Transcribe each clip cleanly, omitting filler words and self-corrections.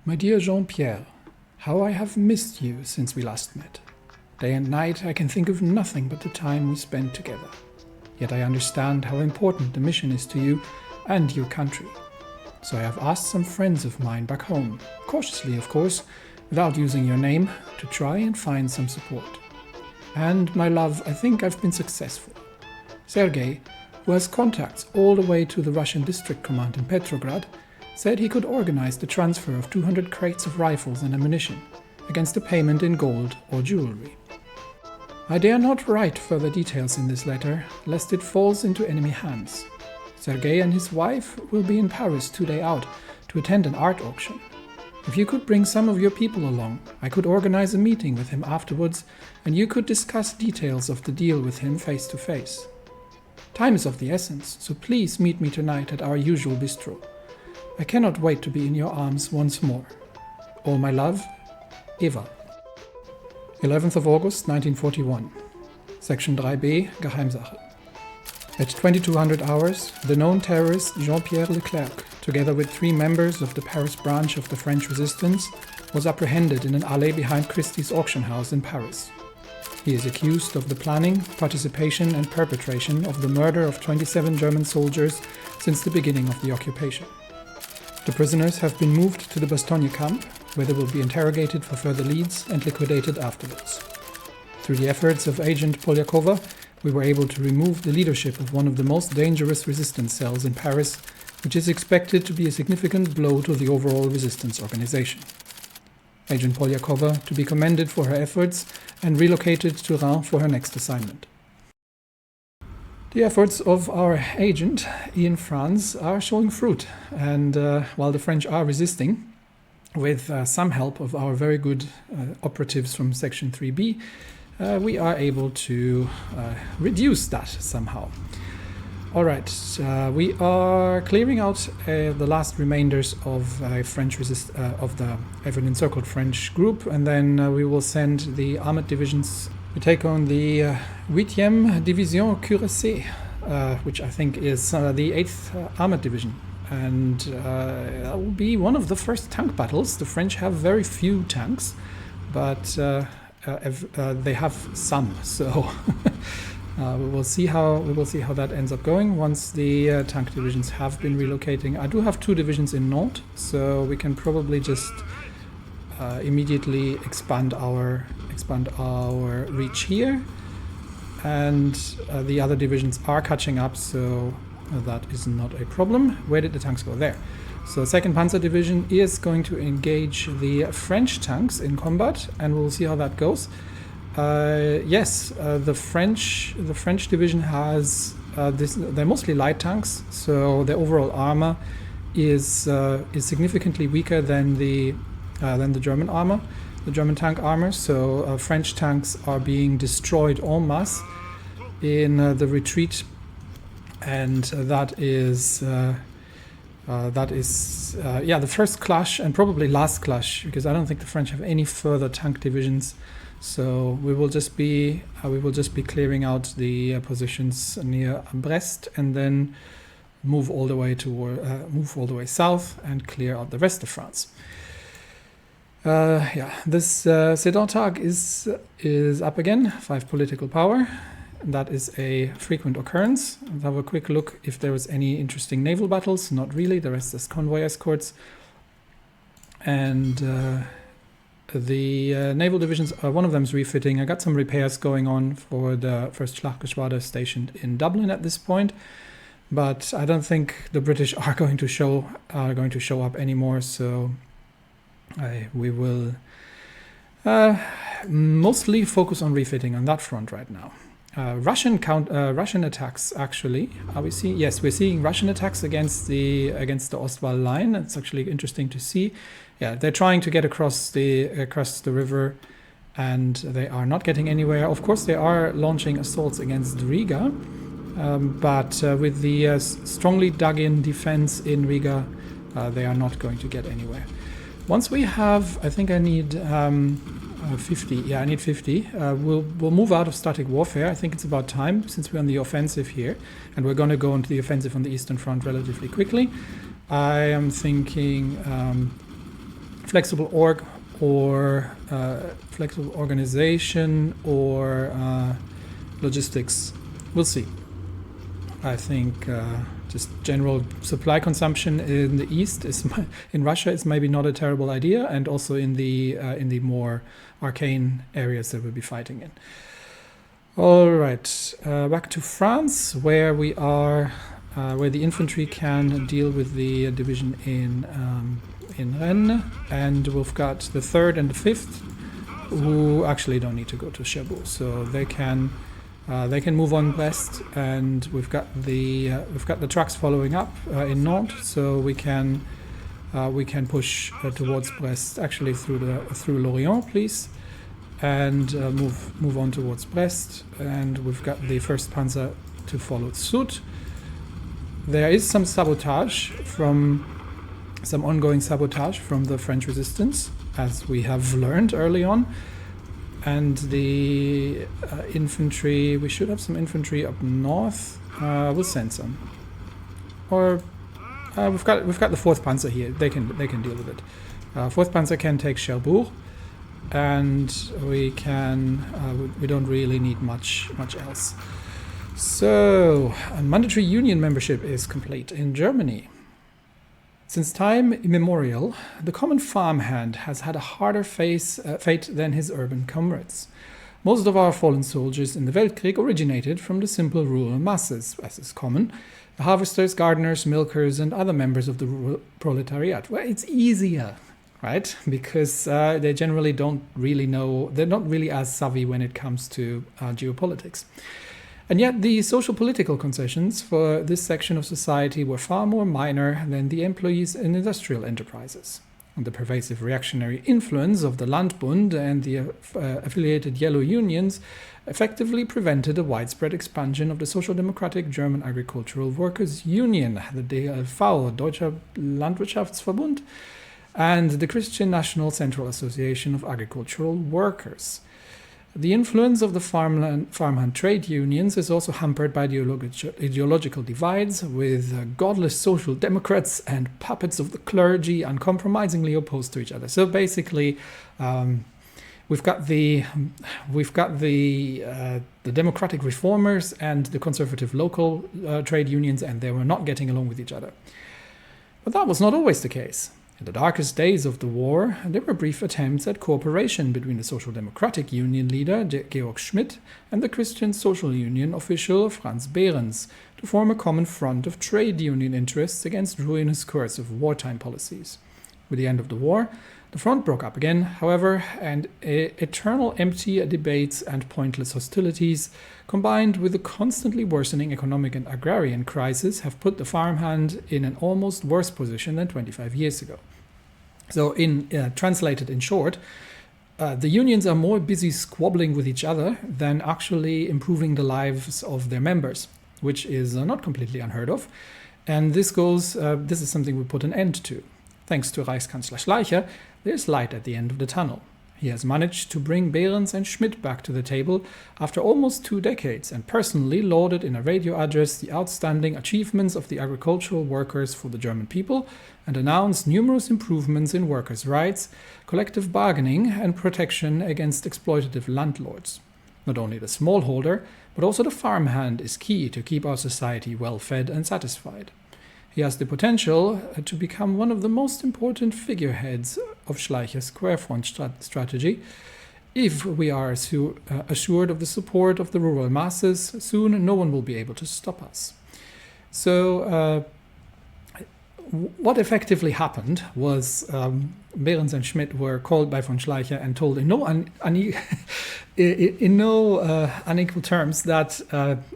My dear Jean-Pierre, how I have missed you since we last met. Day and night I can think of nothing but the time we spent together. Yet I understand how important the mission is to you and your country. So I have asked some friends of mine back home, cautiously of course, without using your name, to try and find some support. And, my love, I think I've been successful. Sergei, who has contacts all the way to the Russian district command in Petrograd, said he could organize the transfer of 200 crates of rifles and ammunition, against a payment in gold or jewelry. I dare not write further details in this letter, lest it falls into enemy hands. Sergei and his wife will be in Paris 2 days out to attend an art auction. If you could bring some of your people along, I could organize a meeting with him afterwards, and you could discuss details of the deal with him face to face. Time is of the essence, so please meet me tonight at our usual bistro. I cannot wait to be in your arms once more. All my love, Eva. 11th of August 1941. Section IIIb, Geheimsache. At 2200 hours, the known terrorist Jean-Pierre Leclerc, together with 3 members of the Paris branch of the French resistance, was apprehended in an alley behind Christie's auction house in Paris. He is accused of the planning, participation and perpetration of the murder of 27 German soldiers since the beginning of the occupation. The prisoners have been moved to the Bastogne camp, where they will be interrogated for further leads and liquidated afterwards. Through the efforts of Agent Polyakova, we were able to remove the leadership of one of the most dangerous resistance cells in Paris, which is expected to be a significant blow to the overall resistance organization. Agent Polyakova to be commended for her efforts and relocated to Reims for her next assignment. The efforts of our agent in France are showing fruit, and while the French are resisting, with some help of our very good operatives from Section IIIb, we are able to reduce that somehow. All right, we are clearing out the last remainders of of the ever-encircled French group, and then we will send the armored divisions. We take on the 8th Division Cuirassé, which I think is the 8th Armored Division. And that will be one of the first tank battles. The French have very few tanks, but they have some. So we will see how that ends up going once the tank divisions have been relocating. I do have 2 divisions in Nantes, so we can probably just immediately expand our reach here, and the other divisions are catching up, so that is not a problem. Where did the tanks go? There. So 2nd Panzer Division is going to engage the French tanks in combat, and we'll see how that goes. Yes, the French division has they're mostly light tanks, so their overall armor is significantly weaker than the German armor, the German tank armor. So French tanks are being destroyed en masse in the retreat, and that is the first clash and probably last clash, because I don't think the French have any further tank divisions. So we will just be clearing out the positions near Brest, and then move all the way south and clear out the rest of France. This Sedan Tag is up again, 5 political power. That is a frequent occurrence. Let's have a quick look if there was any interesting naval battles. Not really, the rest is convoy escorts. And the naval divisions, one of them is refitting. I got some repairs going on for the 1st Schlachtgeschwader stationed in Dublin at this point, but I don't think the British are going to show up anymore. So we will mostly focus on refitting on that front right now. Russian attacks, actually. Are we seeing? Yes, we're seeing Russian attacks against the Ostwall line. It's actually interesting to see. Yeah, they're trying to get across the river, and they are not getting anywhere. Of course, they are launching assaults against Riga, but with the strongly dug-in defense in Riga, they are not going to get anywhere. Once we have, I think I need 50. Yeah, I need 50. We'll move out of static warfare. I think it's about time, since we're on the offensive here, and we're going to go into the offensive on the Eastern Front relatively quickly. I am thinking flexible org or flexible organization or logistics. We'll see. I think just general supply consumption in the east in Russia is maybe not a terrible idea, and also in the more arcane areas that we'll be fighting in. All right, back to France, where we are, where the infantry can deal with the division in Rennes, and we've got the 3rd and the 5th, who actually don't need to go to Cherbourg, so they can move on Brest, and we've got the trucks following up in Nantes, so we can push towards Brest, actually through Lorient, please, and move on towards Brest, and we've got the 1st Panzer to follow suit. There is some ongoing sabotage from the French resistance, as we have learned early on. And the infantry, we should have some infantry up north. We'll send some. Or we've got the 4th Panzer here. They can deal with it. 4th Panzer can take Cherbourg, and we don't really need much else. So, mandatory union membership is complete in Germany. Since time immemorial, the common farmhand has had a harder fate than his urban comrades. Most of our fallen soldiers in the Weltkrieg originated from the simple rural masses, as is common, the harvesters, gardeners, milkers, and other members of the rural proletariat. Well, it's easier, right? Because they generally don't really know, they're not really as savvy when it comes to geopolitics. And yet the social-political concessions for this section of society were far more minor than the employees in industrial enterprises. And the pervasive reactionary influence of the Landbund and the affiliated yellow unions effectively prevented a widespread expansion of the Social Democratic German Agricultural Workers' Union, the DLV, Deutscher Landwirtschaftsverbund, and the Christian National Central Association of Agricultural Workers. The influence of the farmhand trade unions is also hampered by ideological divides, with godless social democrats and puppets of the clergy uncompromisingly opposed to each other. So basically, we've got the democratic reformers and the conservative local trade unions, and they were not getting along with each other. But that was not always the case. In the darkest days of the war, there were brief attempts at cooperation between the Social Democratic Union leader Georg Schmidt and the Christian Social Union official Franz Behrens to form a common front of trade union interests against ruinous course of wartime policies. With the end of the war, the front broke up again, however, and eternal empty debates and pointless hostilities, combined with the constantly worsening economic and agrarian crisis, have put the farmhand in an almost worse position than 25 years ago. So, translated in short, the unions are more busy squabbling with each other than actually improving the lives of their members, which is not completely unheard of. And this is something we put an end to. Thanks to Reichskanzler Schleicher, there's light at the end of the tunnel. He has managed to bring Behrens and Schmidt back to the table after almost 2 decades, and personally lauded in a radio address the outstanding achievements of the agricultural workers for the German people, and announced numerous improvements in workers' rights, collective bargaining, and protection against exploitative landlords. Not only the smallholder, but also the farmhand is key to keep our society well-fed and satisfied. He has the potential to become one of the most important figureheads of Schleicher's square front strategy. If we are assured of the support of the rural masses, soon no one will be able to stop us. So what effectively happened was Behrens and Schmidt were called by von Schleicher and told in no unequal terms that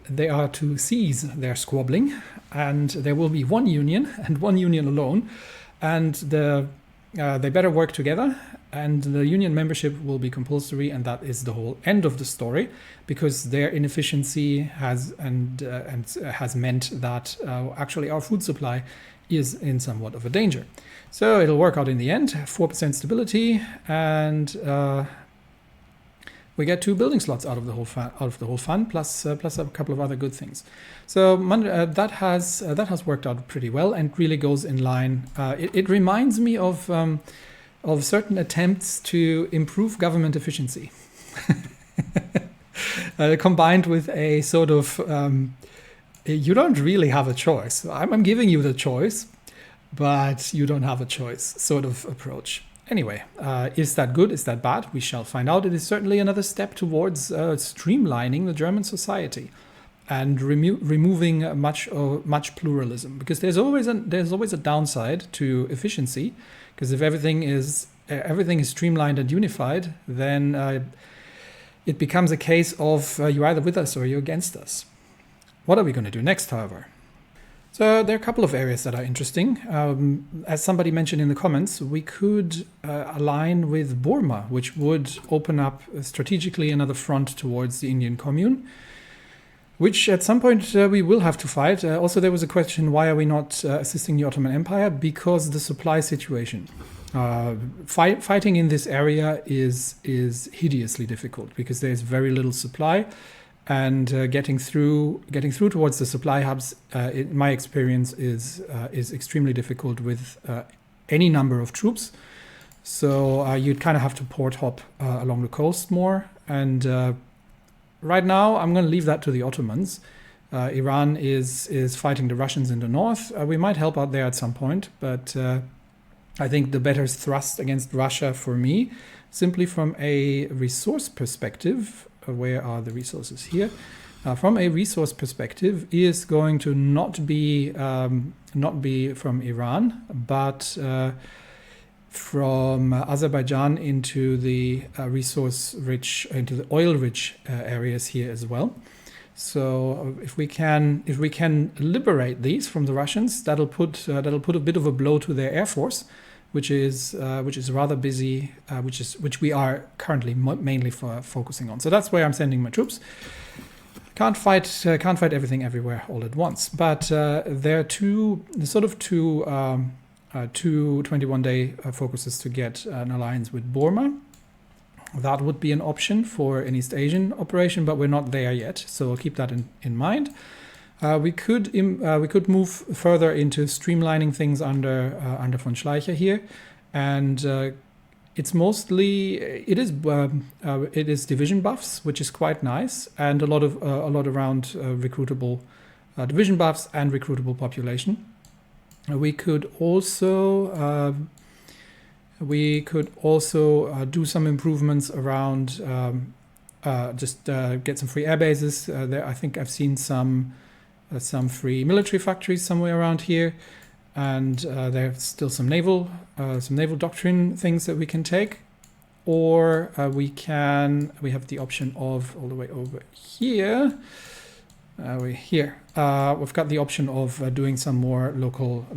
they are to cease their squabbling, and there will be one union and one union alone, and they better work together, and the union membership will be compulsory, and that is the whole end of the story, because their inefficiency has meant that actually our food supply is in somewhat of a danger. So it'll work out in the end, 4% stability, and we get 2 building slots out of the whole fund, plus a couple of other good things. So that has worked out pretty well and really goes in line. It reminds me of of certain attempts to improve government efficiency. Combined with a sort of, you don't really have a choice. I'm giving you the choice, but you don't have a choice sort of approach. Anyway, is that good? Is that bad? We shall find out. It is certainly another step towards streamlining the German society and removing much pluralism, because there's always a downside to efficiency, because if everything is streamlined and unified, then it becomes a case of you're either with us or you're against us. What are we going to do next, however? So there are a couple of areas that are interesting. As somebody mentioned in the comments, we could align with Burma, which would open up strategically another front towards the Indian Commune, which at some point we will have to fight. Also, there was a question, why are we not assisting the Ottoman Empire? Because the supply situation. Fighting in this area is hideously difficult, because there's very little supply. And getting through towards the supply hubs, in my experience, is extremely difficult with any number of troops. So you'd kind of have to port hop along the coast more. And right now, I'm going to leave that to the Ottomans. Iran is fighting the Russians in the north. We might help out there at some point, but I think the better thrust against Russia for me, simply from a resource perspective. Where are the resources here? From a resource perspective, is going to not be from Iran, but from Azerbaijan into the into the oil-rich areas here as well. So if we can liberate these from the Russians, that'll put a bit of a blow to their air force, which is rather busy, which we are currently mainly focusing on. So that's where I'm sending my troops. Can't fight everything everywhere all at once. But there are two 21-day focuses to get an alliance with Burma. That would be an option for an East Asian operation, but we're not there yet. So I'll keep that in mind. We could move further into streamlining things under von Schleicher here, and it is division buffs, which is quite nice, and a lot around recruitable division buffs and recruitable population. We could also do some improvements around get some free air bases. There, I think I've seen some free military factories somewhere around here, and there's still some naval doctrine things that we can take, or we have the option of all the way over here. We've got the option of doing some more local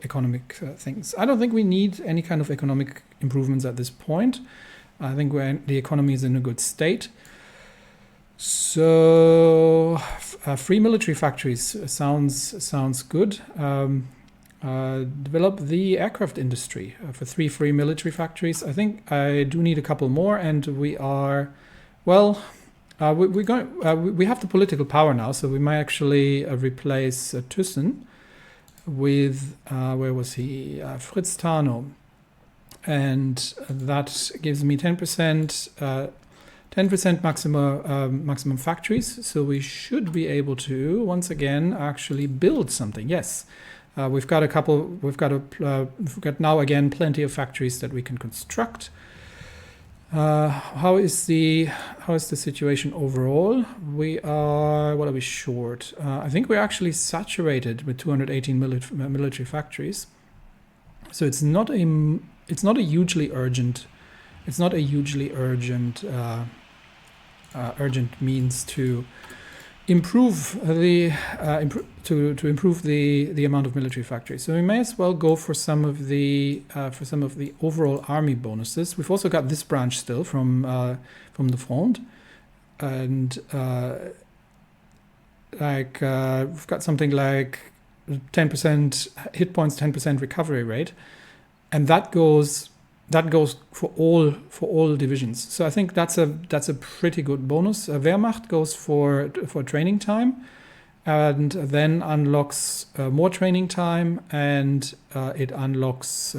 economic things. I don't think we need any kind of economic improvements at this point. I think the economy is in a good state. So free military factories sounds good. Develop the aircraft industry for 3 free military factories. I think I do need a couple more, and we are we have the political power now, so we might actually replace Thyssen with where was he? Fritz Tarnow, and that gives me 10%. 10% maximum factories, so we should be able to once again actually build something. Yes, we've got now again plenty of factories that we can construct. How is the situation overall? What are we short? I think we're actually saturated with 218 military factories. So it's not a hugely urgent means to improve the amount of military factories. So we may as well go for some of the overall army bonuses. We've also got this branch still from the Front, and we've got something like 10% hit points, 10% recovery rate, and that goes for all divisions. So I think that's a pretty good bonus. Wehrmacht goes for training time, and then unlocks more training time, and it unlocks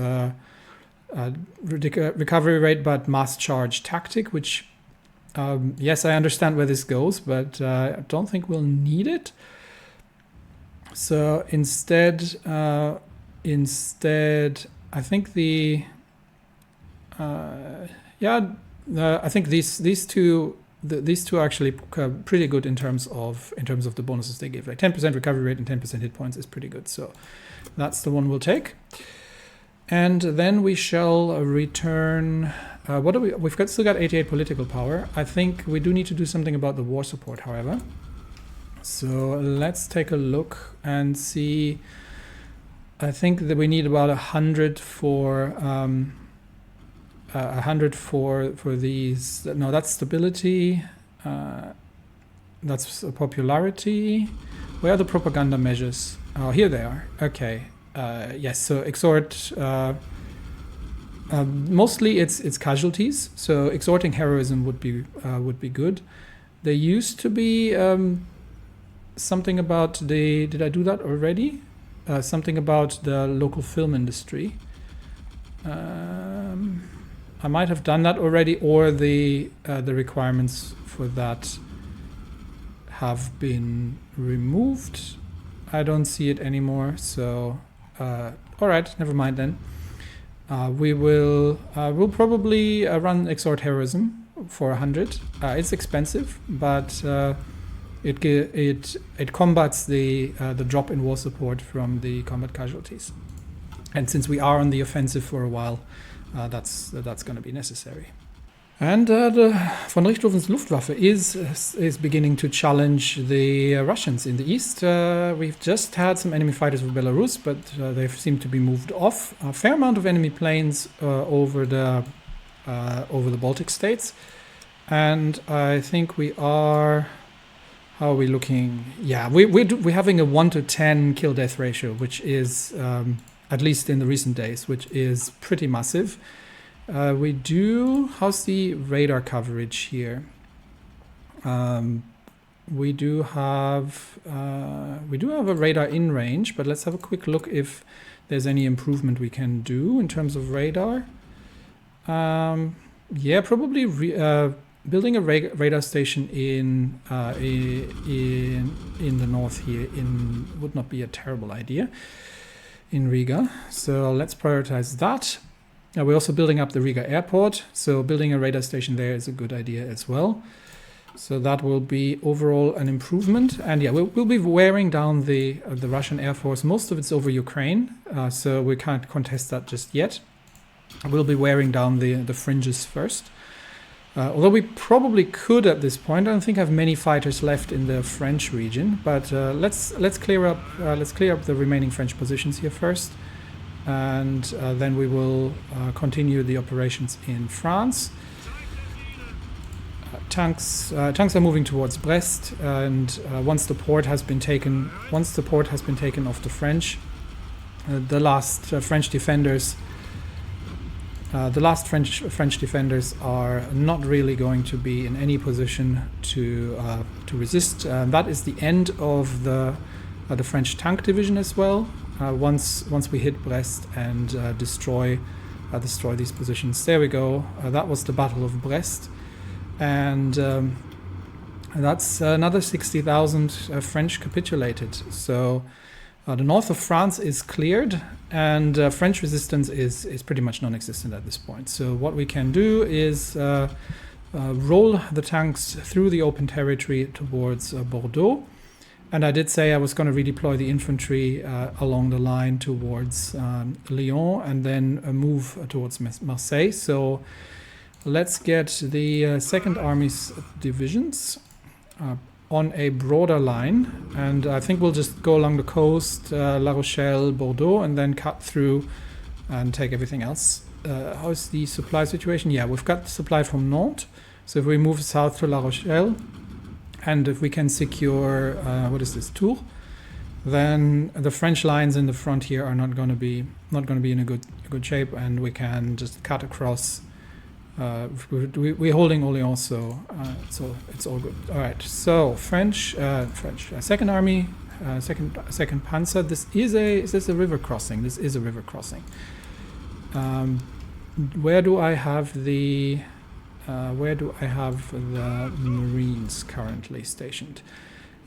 recovery rate, but mass charge tactic, which, yes, I understand where this goes, but I don't think we'll need it. So instead, I think I think these two are actually pretty good in terms of the bonuses they give. Like 10% recovery rate and 10% hit points is pretty good. So that's the one we'll take. And then we shall return. What do we? Still got 88 political power. I think we do need to do something about the war support, however. So let's take a look and see. I think that we need about 100 for 100 for these. No, that's stability. That's popularity. Where are the propaganda measures? Oh, here they are. Okay. Yes. So exhort. Mostly it's casualties. So exhorting heroism would be good. There used to be something about the. Did I do that already? Something about the local film industry. I might have done that already, or the requirements for that have been removed. I don't see it anymore. So, all right, never mind then. We'll probably run exhort heroism for 100. It's expensive, but it combats the drop in war support from the combat casualties. And since we are on the offensive for a while, that's going to be necessary. And von Richthofen's Luftwaffe is beginning to challenge the Russians in the east. We've just had some enemy fighters with Belarus, but they seem to be moved off. A fair amount of enemy planes over the Baltic states, and I think we are. How are we looking? Yeah, we're having a 1 to 10 kill death ratio, which is at least in the recent days, which is pretty massive. How's the radar coverage here? We do have a radar in range, but let's have a quick look if there's any improvement we can do in terms of radar. Yeah, probably building a radar station in the north here would not be a terrible idea in Riga. So let's prioritize that. We're also building up the Riga airport, so building a radar station there is a good idea as well. So that will be overall an improvement. And yeah, we'll be wearing down the Russian Air Force. Most of it's over Ukraine, so we can't contest that just yet. We'll be wearing down the fringes first. Although we probably could at this point. I don't think I have many fighters left in the French region, but let's clear up the remaining French positions here first. And then we will continue the operations in France. Tanks are moving towards Brest, and once the port has been taken off the French, the last French defenders are not really going to be in any position to resist. That is the end of the French tank division as well. Once we hit Brest and destroy these positions. There we go. That was the Battle of Brest, and that's another 60,000 French capitulated. So the north of France is cleared, and French resistance is pretty much non-existent at this point. So what we can do is roll the tanks through the open territory towards Bordeaux. And I did say I was going to redeploy the infantry along the line towards Lyon and then move towards Marseille. So let's get the 2nd Army's divisions on a broader line. And I think we'll just go along the coast, La Rochelle, Bordeaux, and then cut through and take everything else. How's the supply situation? Yeah, we've got supply from Nantes. So if we move south to La Rochelle, and if we can secure, Tours, then the French lines in the front here are not going to be in a good shape, and we can just cut across. We're holding Orléans, so it's all good. All right. So French, 2nd Army, second Panzer. Is this a river crossing? This is a river crossing. where do I have the Marines currently stationed?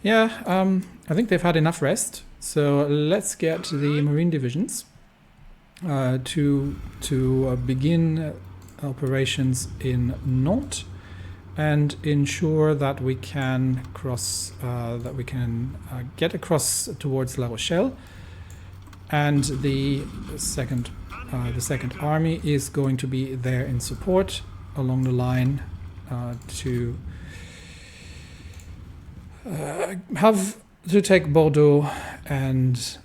Yeah, I think they've had enough rest. So let's get the Marine divisions to begin operations in Nantes and ensure that we can get across towards La Rochelle. And the second army is going to be there in support along the line to take Bordeaux and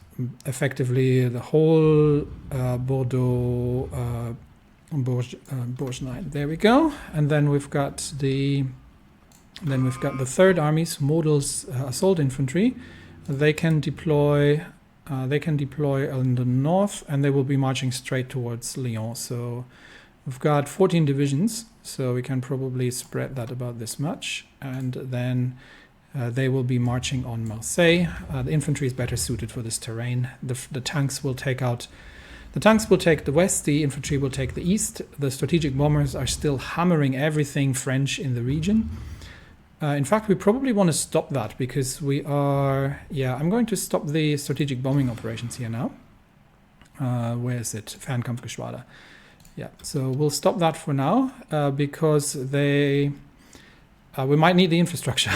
effectively the whole Bordeaux Bourges line. There we go. And then we've got the Third Army's Models assault infantry. They can deploy in the north, and they will be marching straight towards Lyon. So we've got 14 divisions, so we can probably spread that about this much, and then they will be marching on Marseille. The infantry is better suited for this terrain. The tanks will take the west, the infantry will take the east. The strategic bombers are still hammering everything French in the region. In fact, we probably want to stop that because we are... Yeah, I'm going to stop the strategic bombing operations here now. Where is it? Fernkampfgeschwader. Yeah, so we'll stop that for now because we might need the infrastructure.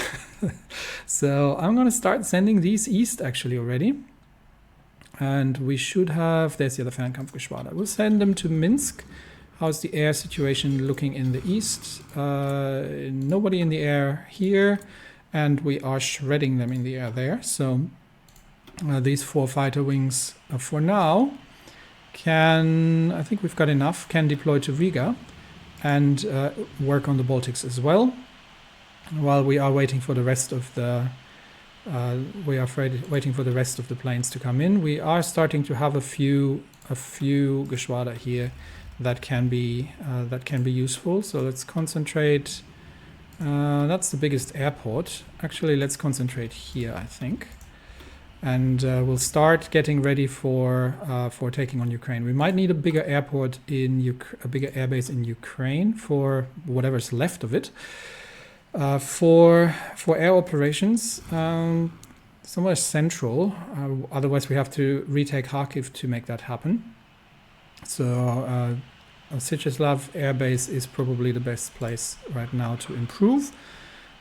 So I'm going to start sending these east actually already. And we should have... There's the other Fernkampfgeschwader. We'll send them to Minsk. How's the air situation looking in the east? Nobody in the air here, and we are shredding them in the air there. So these 4 fighter wings for now I think we've got enough, can deploy to Riga and work on the Baltics as well. While we are waiting for the rest of the planes to come in, we are starting to have a few Geschwader here that can be useful. So let's concentrate. That's the biggest airport. Actually, let's concentrate here, I think, and we'll start getting ready for taking on Ukraine. We might need a bigger airport a bigger airbase in Ukraine for whatever's left of it. For air operations, somewhere central. Otherwise, we have to retake Kharkiv to make that happen. So Syczeslaw Air Base is probably the best place right now to improve.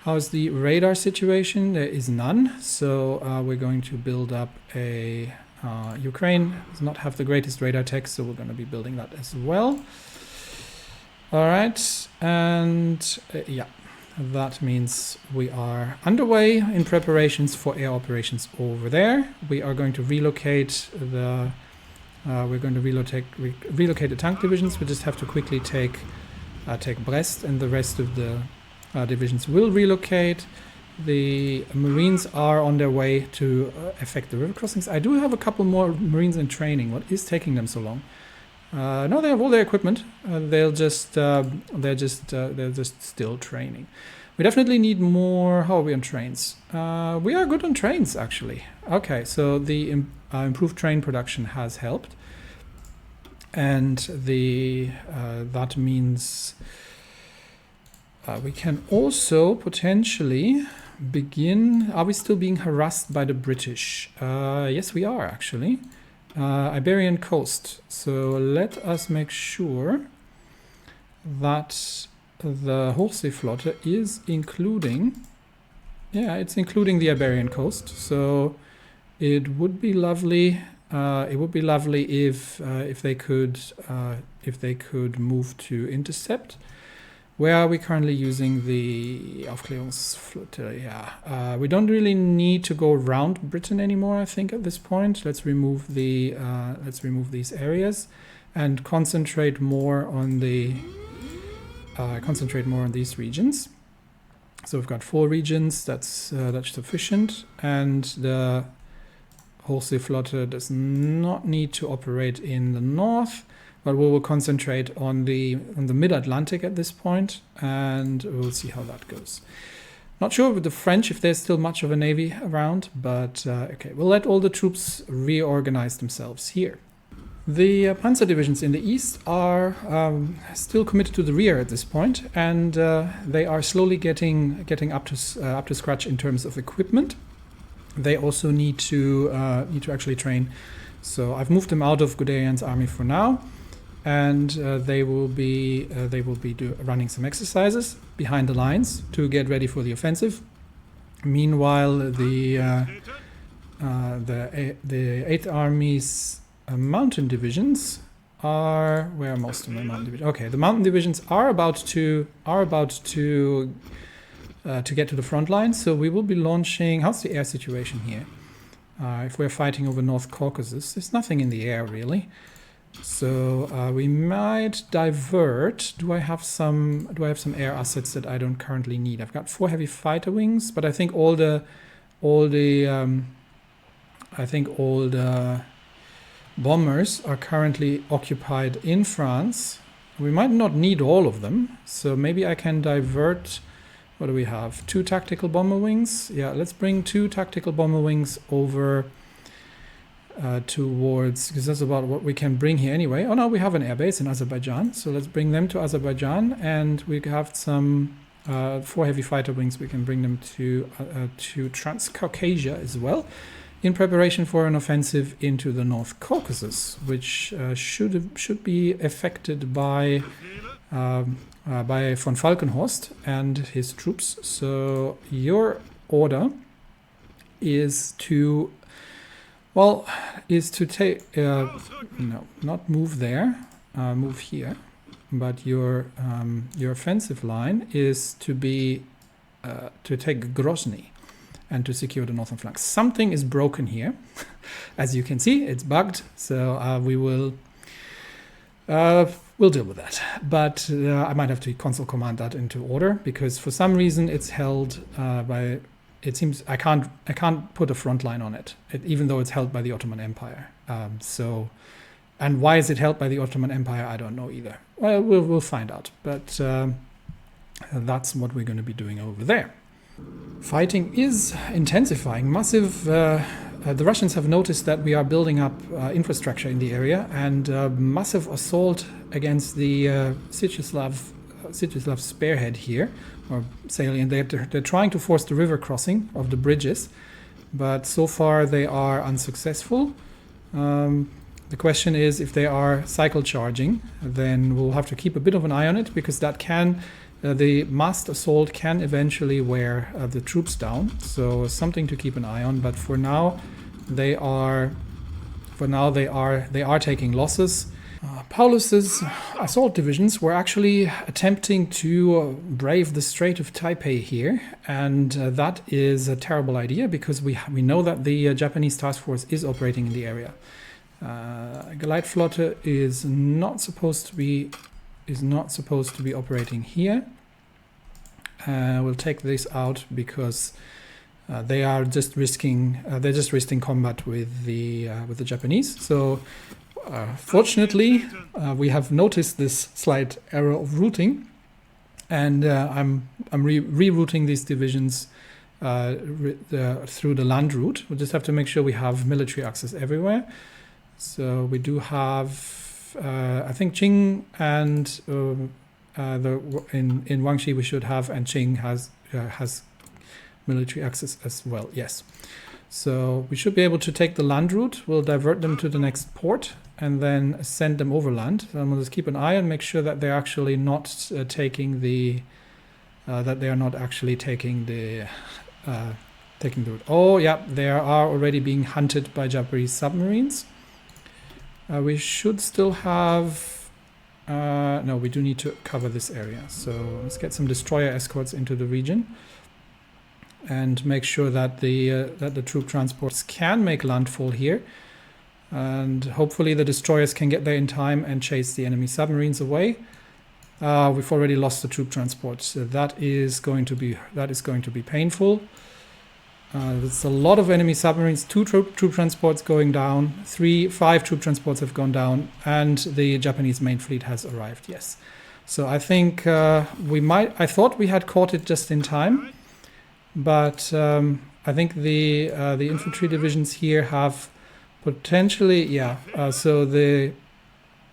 How's the radar situation? There is none. So we're going to build up a... Ukraine does not have the greatest radar tech, so we're going to be building that as well. All right. And yeah, that means we are underway in preparations for air operations over there. We are going to relocate the... we're going to relocate the tank divisions. We just have to quickly take Brest, and the rest of the divisions will relocate. The Marines are on their way to effect the river crossings. I do have a couple more Marines in training. What is taking them so long? No, they have all their equipment. They're just still training. We definitely need more. How are we on trains? We are good on trains, actually. Okay, so the improved train production has helped, and that means we can also potentially begin. Are we still being harassed by the British? Yes, we are actually. Iberian coast. So let us make sure that the Hochseeflotte is including. Yeah, it's including the Iberian coast. So it would be lovely. It would be lovely if they could move to intercept. Where are we currently using the Aufklärungsflotte? Yeah, we don't really need to go around Britain anymore. I think at this point, let's remove these areas and concentrate more on these regions. So we've got 4 regions. That's sufficient, and the Hochseeflotte does not need to operate in the north. But we will concentrate on the mid-Atlantic at this point, and we'll see how that goes. Not sure with the French if there's still much of a navy around, but okay, we'll let all the troops reorganize themselves here. The Panzer divisions in the east are still committed to the rear at this point, and they are slowly getting up to scratch in terms of equipment. They also need to actually train. So I've moved them out of Guderian's army for now, and they will be running some exercises behind the lines to get ready for the offensive. Meanwhile, the 8th Army's mountain divisions are where are most of the mountain divisions? Okay, the mountain divisions are about to get to the front line. So we will be launching. How's the air situation here? If we're fighting over North Caucasus, there's nothing in the air really. So we might divert. Do I have some air assets that I don't currently need? I've got 4 heavy fighter wings, but I think all the bombers are currently occupied in France. We might not need all of them, so maybe I can divert. What do we have? 2 tactical bomber wings. Yeah, let's bring 2 tactical bomber wings over towards, because that's about what we can bring here anyway. Oh no, we have an airbase in Azerbaijan, so let's bring them to Azerbaijan, and we have some 4 heavy fighter wings. We can bring them to Transcaucasia as well, in preparation for an offensive into the North Caucasus, which should be effected by von Falkenhorst and his troops. So your order is to take no, not move there, move here, but your offensive line is to take Grozny and to secure the northern flank. Something is broken here. As you can see, it's bugged, so we'll deal with that. But I might have to console command that into order, because for some reason it's held by, it seems I can't put a front line on it, even though it's held by the Ottoman Empire. And why is it held by the Ottoman Empire? I don't know either. Well, we'll find out, but that's what we're going to be doing over there. Fighting is intensifying. The Russians have noticed that we are building up infrastructure in the area, and massive assault against the Sichislav spearhead here, or salient. They're trying to force the river crossing of the bridges, but so far they are unsuccessful. The question is, if they are cycle charging, then we'll have to keep a bit of an eye on it, because that can the massed assault can eventually wear the troops down. So something to keep an eye on. But for now, they are taking losses. Paulus's assault divisions were actually attempting to brave the Strait of Taipei here, and that is a terrible idea, because we know that the Japanese task force is operating in the area. Geleitflotte is not supposed to be operating here. We'll take this out because they are just risking combat with the Japanese. So fortunately, we have noticed this slight error of routing, and I'm rerouting these divisions through the land route. We'll just have to make sure we have military access everywhere. So we do have, I think Qing and in Guangxi we should have, and Qing has military access as well. Yes. So we should be able to take the land route. We'll divert them to the next port and then send them overland. So I'm going to just keep an eye and make sure that they're actually not taking the route. Oh yeah, they are already being hunted by Japanese submarines. We should still have... no, we do need to cover this area. So let's get some destroyer escorts into the region and make sure that the troop transports can make landfall here. And hopefully the destroyers can get there in time and chase the enemy submarines away. We've already lost the troop transport, so that is going to be painful. There's a lot of enemy submarines, 2 troop transports going down, 5 troop transports have gone down, and the Japanese main fleet has arrived, yes. So I think I thought we had caught it just in time, but I think the infantry divisions here have Potentially, yeah. So the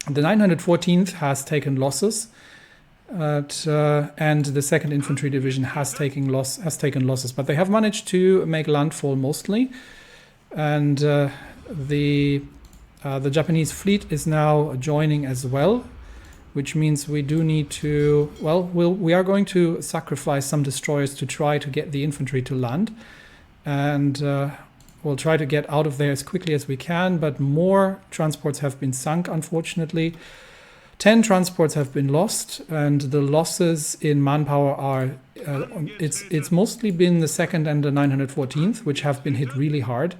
914th has taken losses, and the 2nd Infantry Division has taken losses, but they have managed to make landfall mostly, and the Japanese fleet is now joining as well, which means we do need to, we are going to sacrifice some destroyers to try to get the infantry to land, and we'll try to get out of there as quickly as we can, but more transports have been sunk, unfortunately. 10 transports have been lost, and the losses in manpower are, it's mostly been the 2nd and the 914th, which have been hit really hard.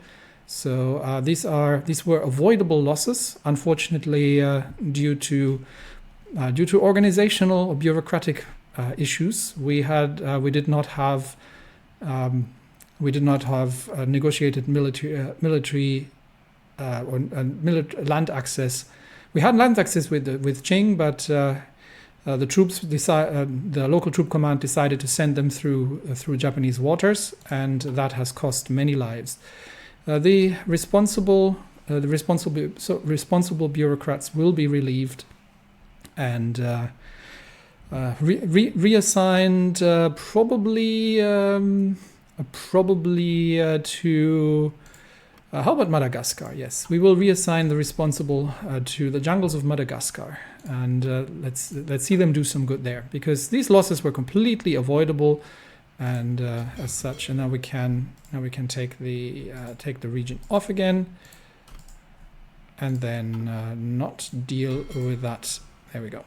So these were avoidable losses, unfortunately, due to organizational or bureaucratic issues. We did not have negotiated military land access. We had land access with Qing, but the troops the local troop command decided to send them through Japanese waters, and that has cost many lives. The responsible bureaucrats will be relieved and reassigned probably to. How about Madagascar? Yes, we will reassign the responsible to the jungles of Madagascar, and let's see them do some good there, because these losses were completely avoidable, and as such, and now we can take the region off again, and then not deal with that. There we go.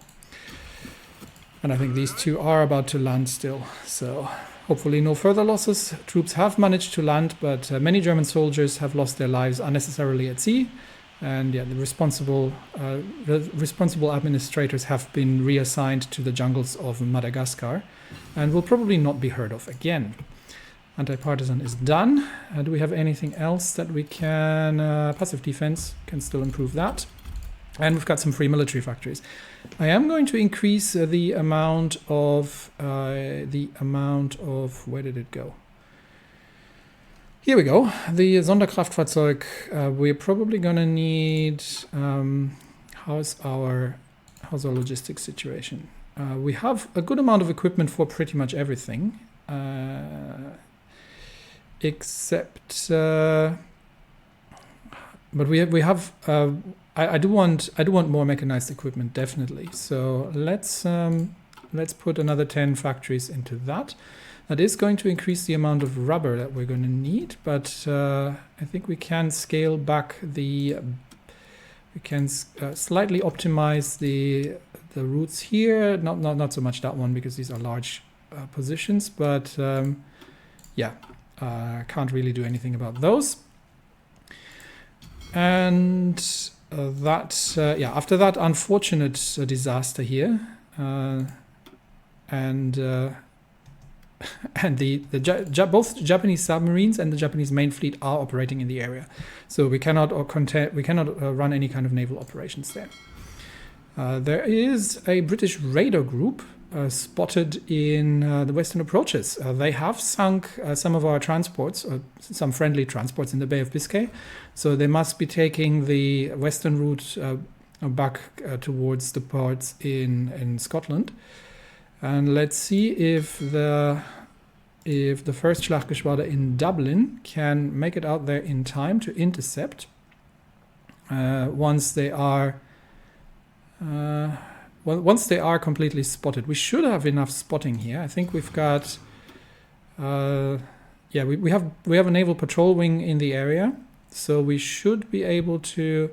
And I think these two are about to land still, so hopefully no further losses. Troops have managed to land, but many German soldiers have lost their lives unnecessarily at sea. And yeah, the responsible administrators have been reassigned to the jungles of Madagascar and will probably not be heard of again. Anti-partisan is done. Do we have anything else that we can... passive defense, can still improve that. And we've got some free military factories. I am going to increase the amount of, where did it go? Here we go. The Sonderkraftfahrzeug, we're probably going to need, how's our logistics situation? We have a good amount of equipment for pretty much everything, except, but we have I do want more mechanized equipment, definitely. So let's put another 10 factories into that. That is going to increase the amount of rubber that we're going to need, but I think we can scale back we can slightly optimize the routes here. Not so much that one, because these are large positions, but yeah, can't really do anything about those. And after that unfortunate disaster here, and both Japanese submarines and the Japanese main fleet are operating in the area, so we cannot run any kind of naval operations there. There is a British radar group spotted in the western approaches. They have sunk some of our transports, some friendly transports in the Bay of Biscay, so they must be taking the western route back towards the ports in Scotland. And let's see if the first Schlachtgeschwader in Dublin can make it out there in time to intercept once they are completely spotted. We should have enough spotting here. I think we've got we have a naval patrol wing in the area, so we should be able to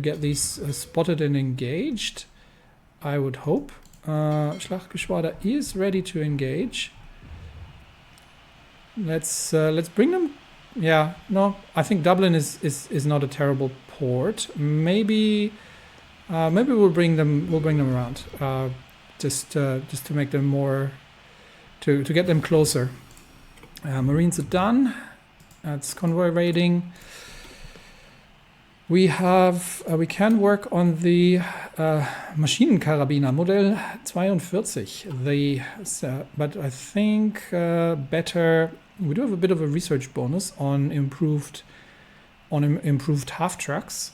get these spotted and engaged, I would hope. Schlachtgeschwader is ready to engage. Let's bring them. Yeah, no, I think Dublin is not a terrible port. Maybe we'll bring them around, just to make them more, to get them closer. Marines are done. That's convoy raiding. We can work on the Maschinenkarabiner Modell 42. But I think better We do have a bit of a research bonus on improved half tracks.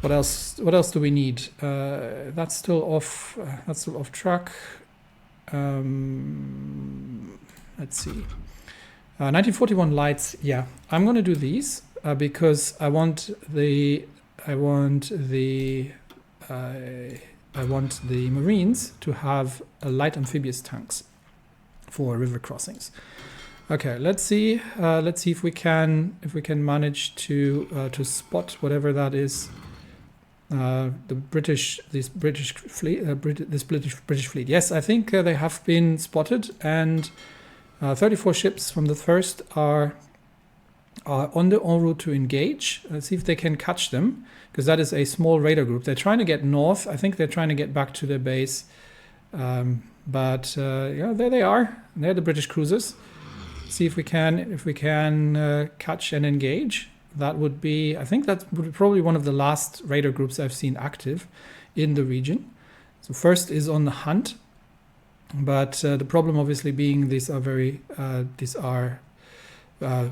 What else? What else do we need? That's still off. That's still off track. Let's see. 1941 lights. Yeah, I'm gonna do these because I want the Marines to have light amphibious tanks for river crossings. Okay, let's see if we can manage to spot whatever that is. This British fleet. Yes, I think they have been spotted, and 34 ships from the first are en route to engage. Let's see if they can catch them, because that is a small radar group. They're trying to get north. I think they're trying to get back to their base. But yeah, there they are. They're the British cruisers. See if we can catch and engage. That would be, I think that would be probably one of the last radar groups I've seen active in the region. So first is on the hunt, but the problem obviously being these are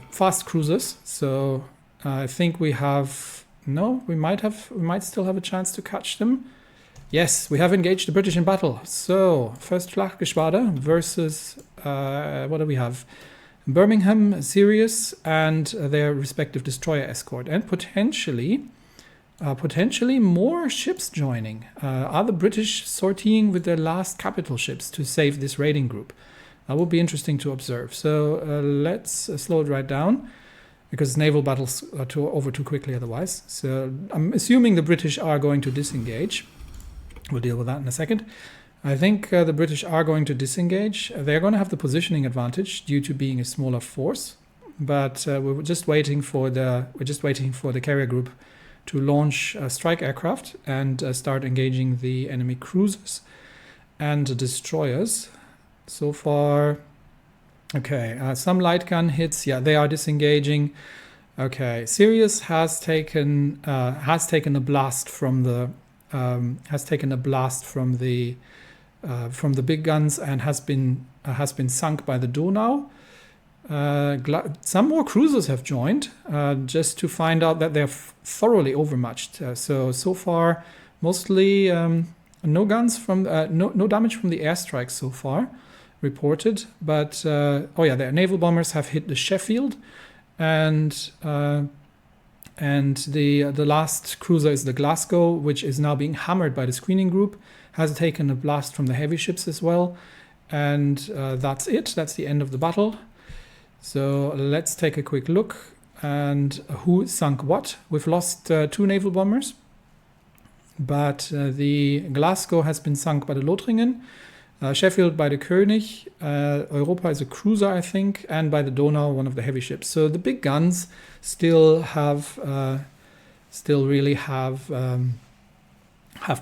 fast cruisers. So I think we might still have a chance to catch them. Yes, we have engaged the British in battle. So first Flakgeschwader versus what do we have? Birmingham, Sirius, and their respective destroyer escort, and potentially more ships joining. Are the British sortying with their last capital ships to save this raiding group? That would be interesting to observe. So let's slow it right down, because naval battles are over too quickly otherwise. So I'm assuming the British are going to disengage. We'll deal with that in a second. I think the British are going to disengage. They're going to have the positioning advantage due to being a smaller force, but we're just waiting for the carrier group to launch strike aircraft and start engaging the enemy cruisers and destroyers. So far, okay, some light gun hits. Yeah, they are disengaging. Okay, Sirius has taken a blast from the from the big guns and has been sunk by the Donau. Some more cruisers have joined just to find out that they're thoroughly overmatched. So far, mostly no guns from no damage from the airstrikes so far reported. But oh yeah, their naval bombers have hit the Sheffield, and the last cruiser is the Glasgow, which is now being hammered by the screening group. Has taken a blast from the heavy ships as well, and that's it. That's the end of the battle. So let's take a quick look and who sunk what. We've lost 2 naval bombers, but the Glasgow has been sunk by the Lothringen, Sheffield by the König, Europa is a cruiser, I think, and by the Donau, one of the heavy ships. So the big guns still really have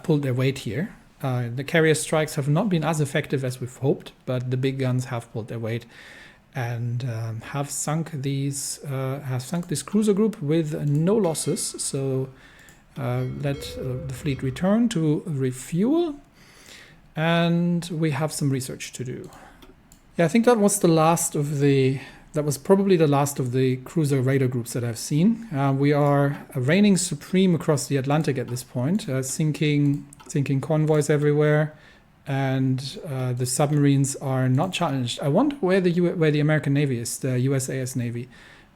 pulled their weight here. The carrier strikes have not been as effective as we've hoped, but the big guns have pulled their weight and have sunk this cruiser group with no losses. So let the fleet return to refuel, and we have some research to do. Yeah, I think that was probably the last of the cruiser radar groups that I've seen. We are reigning supreme across the Atlantic at this point, sinking convoys everywhere, and the submarines are not challenged. I wonder where the American Navy is, the USAS Navy.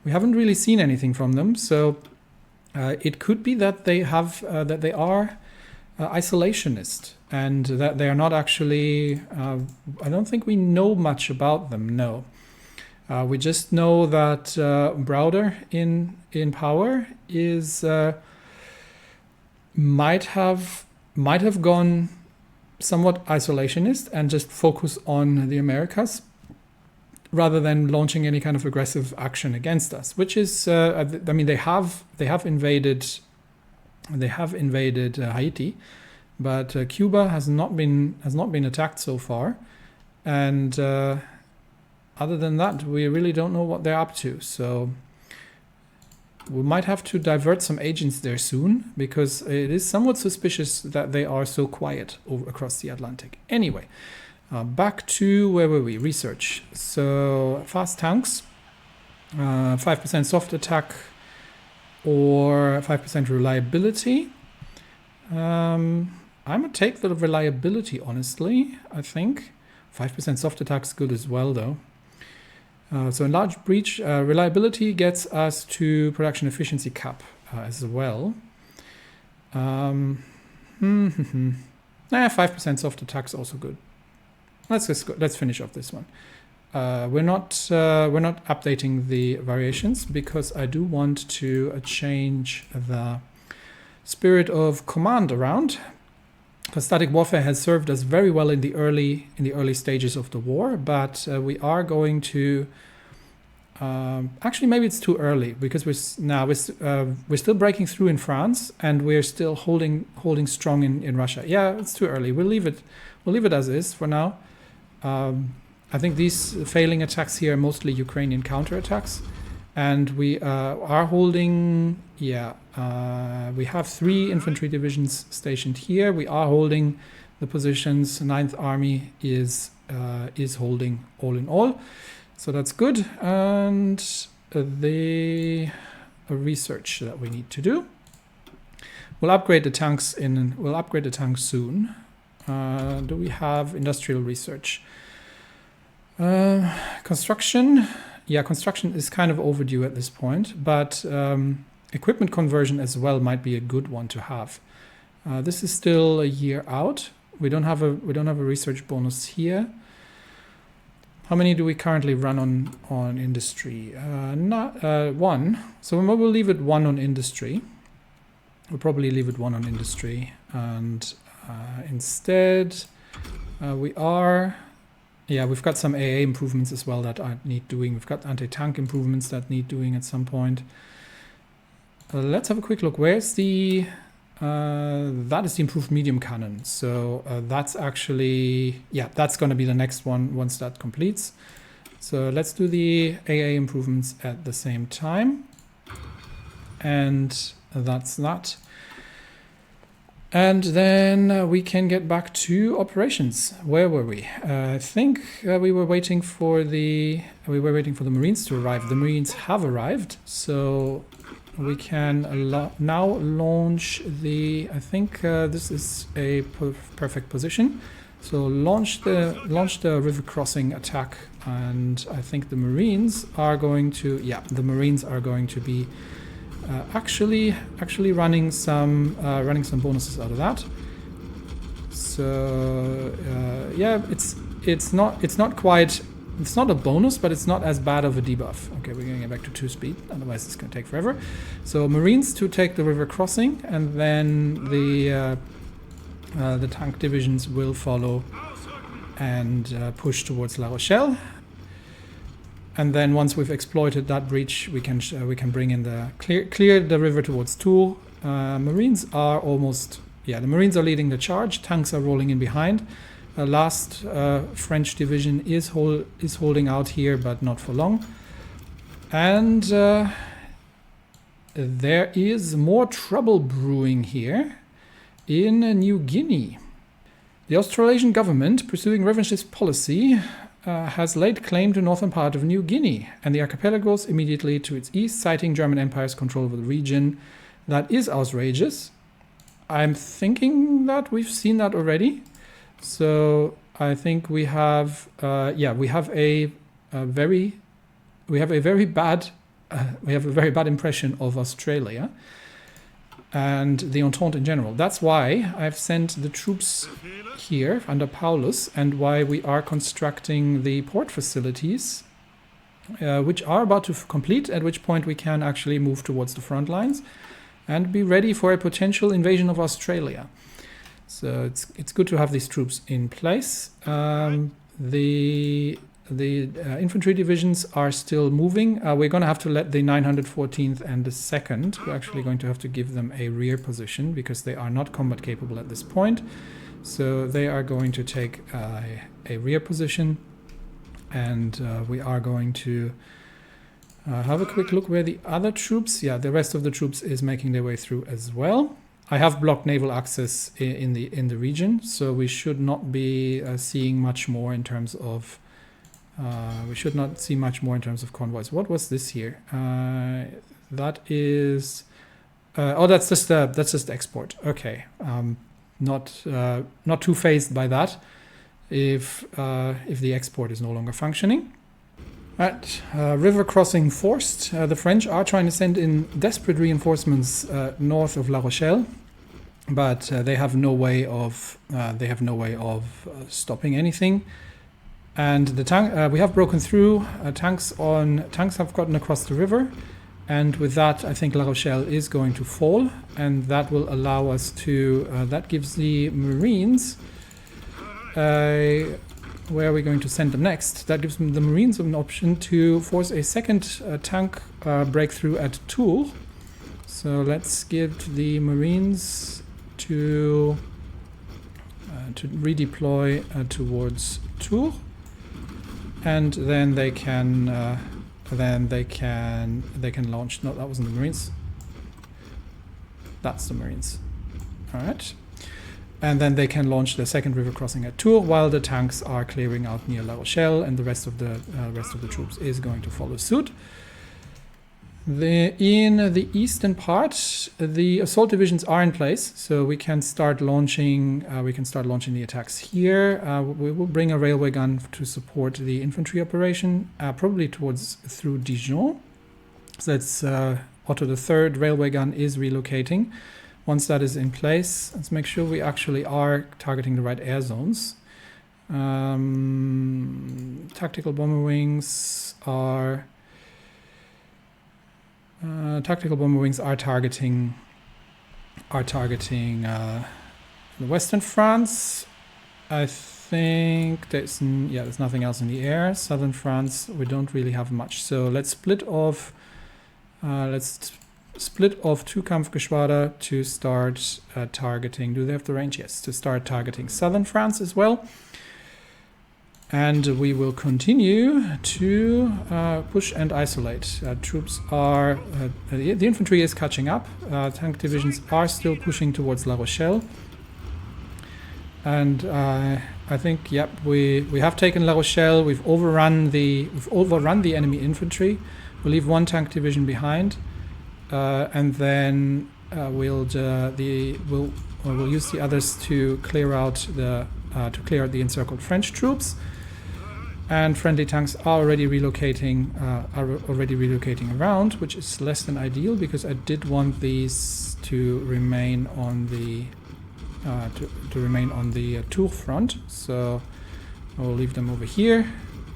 We haven't really seen anything from them, so it could be that they are isolationist, and that they are not actually. I don't think we know much about them. No. We just know that Browder in power is might have gone somewhat isolationist and just focus on the Americas rather than launching any kind of aggressive action against us. Which is, I mean, they have invaded Haiti, but Cuba has not been attacked so far, and other than that, we really don't know what they're up to. So we might have to divert some agents there soon, because it is somewhat suspicious that they are so quiet across the Atlantic. Anyway, back to where were we? Research. So fast tanks. 5% soft attack or 5% reliability. I'm gonna take the reliability, honestly. I think 5% soft attack's good as well, though. So enlarged breach reliability gets us to production efficiency cap as well. 5% soft attack's also good. Let's finish off this one. We're not updating the variations because I do want to change the spirit of command around. Because static warfare has served us very well in the early stages of the war, but we are going to actually maybe it's too early because we're still breaking through in France and we're still holding strong in Russia. Yeah, it's too early. We'll leave it as is for now. I think these failing attacks here are mostly Ukrainian counterattacks, and we are holding. Yeah, we have 3 infantry divisions stationed here. We are holding the positions. 9th Army is holding all in all, so that's good. And the research that we need to do. We'll upgrade the tanks soon. Do we have industrial research? Construction. Yeah, construction is kind of overdue at this point, but equipment conversion as well might be a good one to have. This is still a year out. We don't have a research bonus here. How many do we currently run on industry? Not 1. So we'll leave it 1 on industry. We'll probably leave it 1 on industry, and instead we've got some AA improvements as well that need doing. We've got anti-tank improvements that need doing at some point. Let's have a quick look. Where's the that is the improved medium cannon. So that's actually, that's going to be the next one once that completes. So let's do the AA improvements at the same time. And that's that. And then we can get back to operations. Where were we? I think we were waiting for the Marines to arrive. The Marines have arrived, so we can now launch the. I think this is a perfect position. So launch the river crossing attack, and I think the Marines are going to. Yeah, the Marines are going to be. Actually running some bonuses out of that. So it's not a bonus, but it's not as bad of a debuff. Okay, we're gonna get back to 2 speed, otherwise it's gonna take forever. So Marines to take the river crossing, and then the tank divisions will follow and push towards La Rochelle. And then once we've exploited that breach, we can bring in the clear the river towards Tours. Marines are almost the Marines are leading the charge. Tanks are rolling in behind. Last French division is holding out here, but not for long. And there is more trouble brewing here in New Guinea. The Australasian government, pursuing revanchist policy, has laid claim to northern part of New Guinea and the archipelagos immediately to its east, citing German Empire's control over the region. That is outrageous. I'm thinking that we've seen that already. So I think we have we have a very bad impression of Australia and the Entente in general. That's why I've sent the troops here under Paulus, and why we are constructing the port facilities, which are about to complete, at which point we can actually move towards the front lines and be ready for a potential invasion of Australia. So it's good to have these troops in place. The infantry divisions are still moving. We're going to have to let the 914th and the 2nd, we're actually going to have to give them a rear position because they are not combat capable at this point. So they are going to take a rear position, and we are going to have a quick look where the other troops, the rest of the troops is making their way through as well. I have blocked naval access in the region, so we should not be seeing much more in terms of We should not see much more in terms of convoys. What was this here? That is... that's just export. Okay. Not too phased by that if the export is no longer functioning. Right, river crossing forced. The French are trying to send in desperate reinforcements north of La Rochelle, but they have no way of stopping anything. And the tank we have broken through. Tanks have gotten across the river, and with that, I think La Rochelle is going to fall, and that will allow us to. That gives the Marines. Where are we going to send them next? That gives them the Marines an option to force a second tank breakthrough at Tours. So let's give the Marines to redeploy towards Tours, and then they can launch. No, that wasn't the Marines. That's the Marines. All right. And then they can launch the second river crossing at Tours while the tanks are clearing out near La Rochelle, and the rest of the troops is going to follow suit. In the eastern part, the assault divisions are in place, so we can start launching. The attacks here. We will bring a railway gun to support the infantry operation, probably through Dijon. So that's Otto III railway gun is relocating. Once that is in place, let's make sure we actually are targeting the right air zones. Tactical bomber wings are targeting the Western France. I think there's nothing else in the air. Southern France, we don't really have much. So let's split off. Split off two Kampfgeschwader to start targeting. Do they have the range? Yes, to start targeting southern France as well. And we will continue to push and isolate. Troops are... the infantry is catching up. Tank divisions are still pushing towards La Rochelle. And I think, yep, we have taken La Rochelle. We've overrun the enemy infantry. We'll leave one tank division behind. And then we'll use the others to clear out the encircled French troops. And friendly tanks are already relocating around, which is less than ideal because I did want these to remain on the Tours front. So I will leave them over here.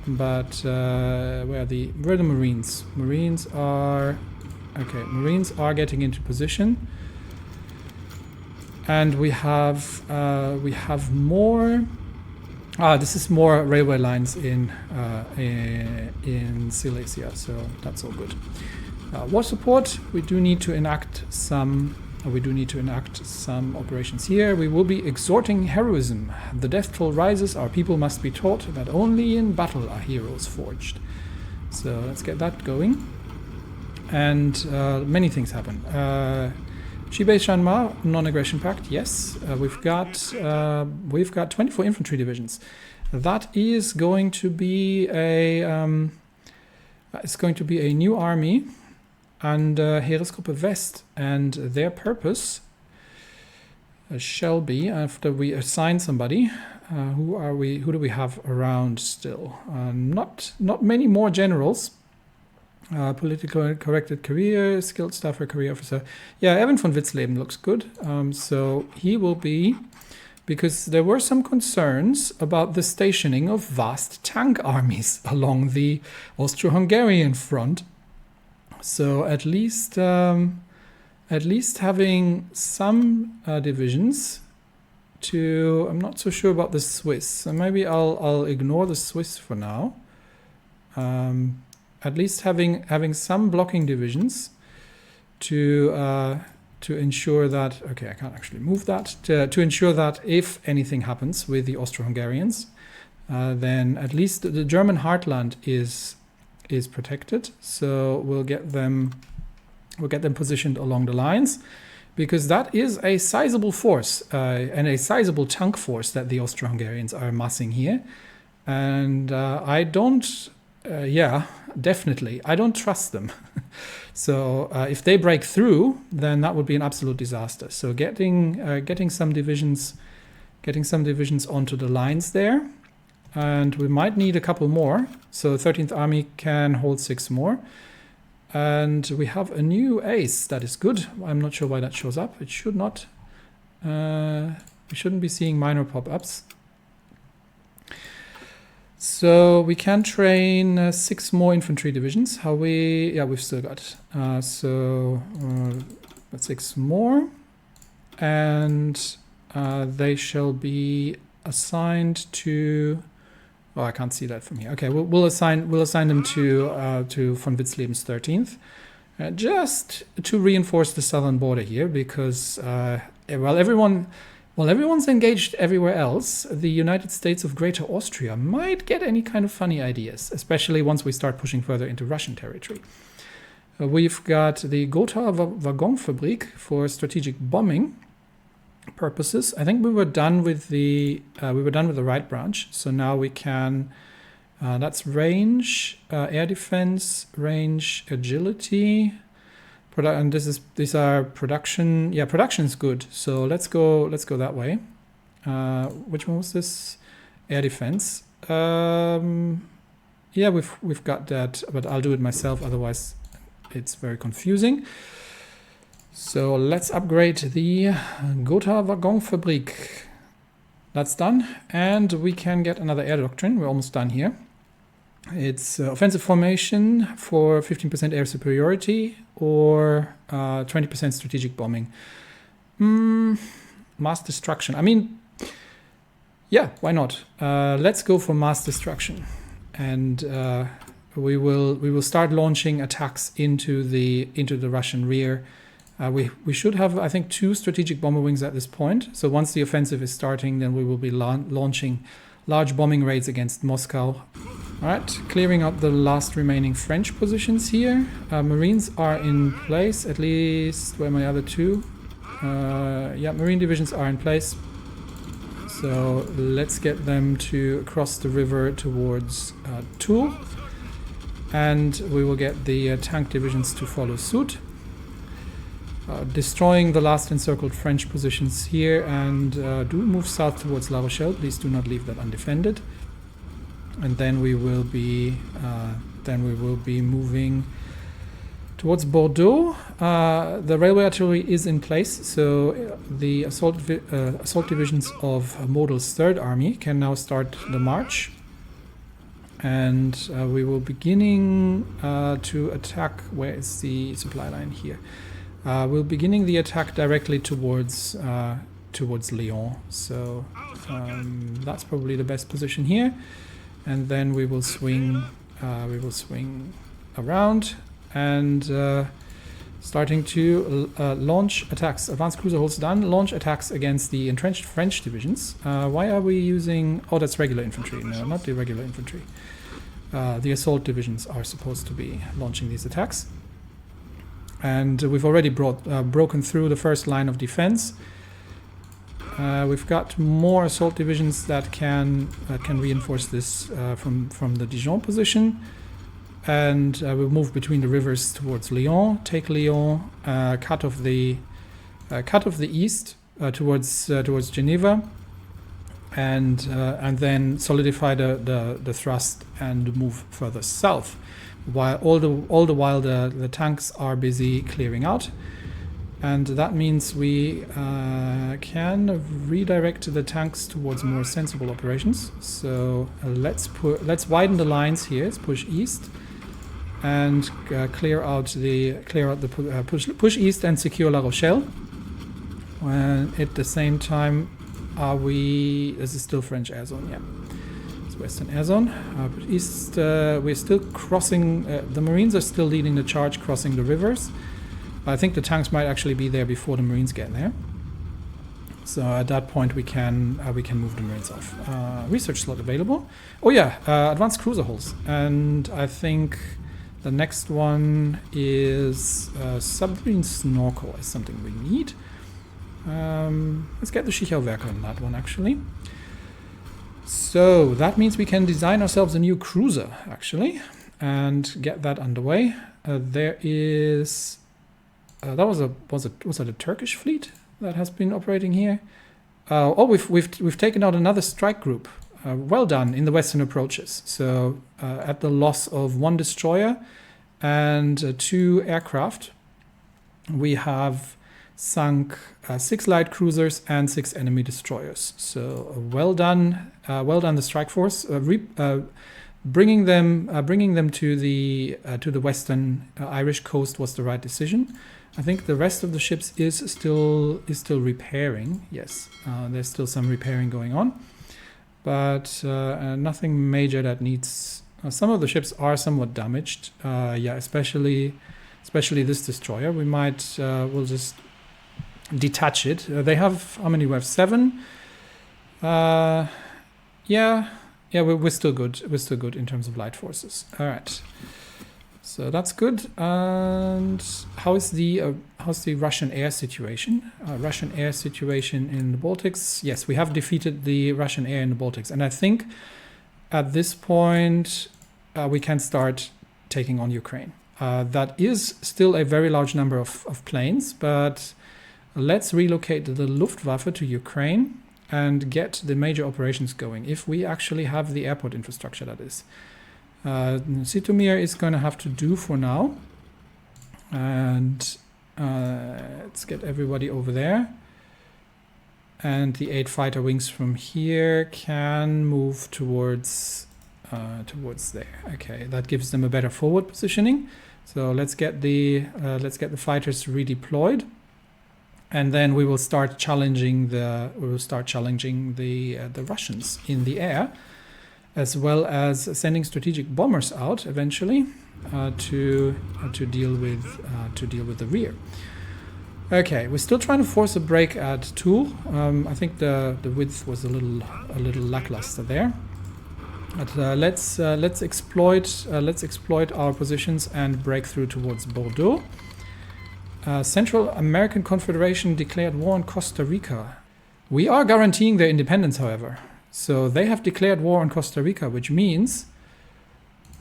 But where are the Marines? Marines are getting into position, and we have more. This is more railway lines in Silesia, so that's all good. War support. We do need to enact some operations here. We will be exhorting heroism. The death toll rises. Our people must be taught that only in battle are heroes forged. So let's get that going. And many things happen. Chibé-Chanma, non-aggression pact. Yes, we've got 24 infantry divisions. That is going to be a new army, and Heeresgruppe West, and their purpose shall be, after we assign somebody. Who do we have around still? Not many more generals. Politically corrected career, skilled staffer, career officer. Yeah, Evan von Witzleben looks good. So he will be, because there were some concerns about the stationing of vast tank armies along the Austro-Hungarian front. So at least having some divisions to, I'm not so sure about the Swiss. So maybe I'll ignore the Swiss for now. At least having some blocking divisions to ensure that, okay, I can't actually move that, to ensure that if anything happens with the Austro-Hungarians, then at least the German heartland is protected. So we'll get them positioned along the lines, because that is a sizable force and a sizable tank force that the Austro-Hungarians are amassing here. And I don't, yeah, definitely, I don't trust them. So if they break through, then that would be an absolute disaster. So getting some divisions onto the lines there, and we might need a couple more. So 13th Army can hold 6 more. And we have a new ace. That is good. I'm not sure why that shows up. It should not. We shouldn't be seeing minor pop-ups. So we can train 6 more infantry divisions. How we? Yeah, we've still got. So 6 more, and they shall be assigned to. Oh, I can't see that from here. Okay, we'll assign them to von Witzleben's 13th, just to reinforce the southern border here, because while everyone's engaged everywhere else, the United States of Greater Austria might get any kind of funny ideas, especially once we start pushing further into Russian territory. We've got the Gotha Waggonfabrik for strategic bombing purposes. I think we were done with the right branch, so now we can. That's range, air defense, range, agility, and these are production. Yeah, production is good. So let's go that way. Which one was this? Air defense. Yeah, we've got that, but I'll do it myself. Otherwise, it's very confusing. So let's upgrade the Gotha Waggonfabrik. That's done. And we can get another air doctrine. We're almost done here. It's offensive formation for 15% air superiority or 20% strategic bombing. Mass destruction. I mean, yeah, why not? Let's go for mass destruction. And we will start launching attacks into the Russian rear. We should have, I think, 2 strategic bomber wings at this point. So once the offensive is starting, then we will be launching large bombing raids against Moscow. All right, clearing up the last remaining French positions here. Marines are in place, at least. Where are my other 2? Yeah, Marine divisions are in place. So let's get them to cross the river towards Toul. And we will get the tank divisions to follow suit. Destroying the last encircled French positions here, and do move south towards La Rochelle. Please do not leave that undefended. And then we will be moving towards Bordeaux. The railway artillery is in place, so the assault divisions of Model's 3rd Army can now start the march. And we will beginning to attack. Where is the supply line here? We're beginning the attack directly towards Lyon, so that's probably the best position here. And then we will swing around and starting to launch attacks. Advanced cruiser holds done. Launch attacks against the entrenched French divisions. Why are we using? Oh, that's regular infantry. No, not the regular infantry. The assault divisions are supposed to be launching these attacks. And we've already broken through the first line of defense. We've got more assault divisions that can reinforce this from the Dijon position. And we'll move between the rivers towards Lyon, take Lyon, cut off the east towards Geneva, and then solidify the thrust and move further south. While all the while the tanks are busy clearing out, and that means we can redirect the tanks towards more sensible operations. So let's widen the lines here. Let's push east and push east and secure La Rochelle. And at the same time, this is still French air zone, yeah. Western air zone. East, we're still crossing. The Marines are still leading the charge, crossing the rivers. I think the tanks might actually be there before the Marines get there. So at that point, we can move the Marines off. Research slot available. Oh yeah, advanced cruiser hulls, and I think the next one is submarine snorkel is something we need. Let's get the Schichau Werke on that one actually. So that means we can design ourselves a new cruiser, actually, and get that underway. There is... that was that a Turkish fleet that has been operating here? Oh, we've taken out another strike group. Well done in the western approaches. So at the loss of 1 destroyer and 2 aircraft, we have sunk 6 light cruisers and 6 enemy destroyers. So well done the strike force. Bringing them to the western Irish coast was the right decision. I think the rest of the ships is still repairing. Yes, there's still some repairing going on, but nothing major that needs. Some of the ships are somewhat damaged. Yeah, especially this destroyer. We might we'll just detach it. They have how many? We have 7. Yeah, we're still good. We're still good in terms of light forces. All right. So that's good. And how's the Russian air situation? Russian air situation in the Baltics. Yes, we have defeated the Russian air in the Baltics, and I think at this point we can start taking on Ukraine. That is still a very large number of planes, but let's relocate the Luftwaffe to Ukraine and get the major operations going. If we actually have the airport infrastructure, that is. Sitomir is going to have to do for now, and let's get everybody over there, and the 8 fighter wings from here can move towards there. Okay, that gives them a better forward positioning. So let's get the fighters redeployed, and then we will start challenging the Russians in the air, as well as sending strategic bombers out eventually to deal with the rear. Okay, we're still trying to force a break at Toul. I think the width was a little lackluster there. But let's exploit our positions and break through towards Bordeaux. Central American Confederation declared war on Costa Rica. We are guaranteeing their independence, however. So they have declared war on Costa Rica, which means,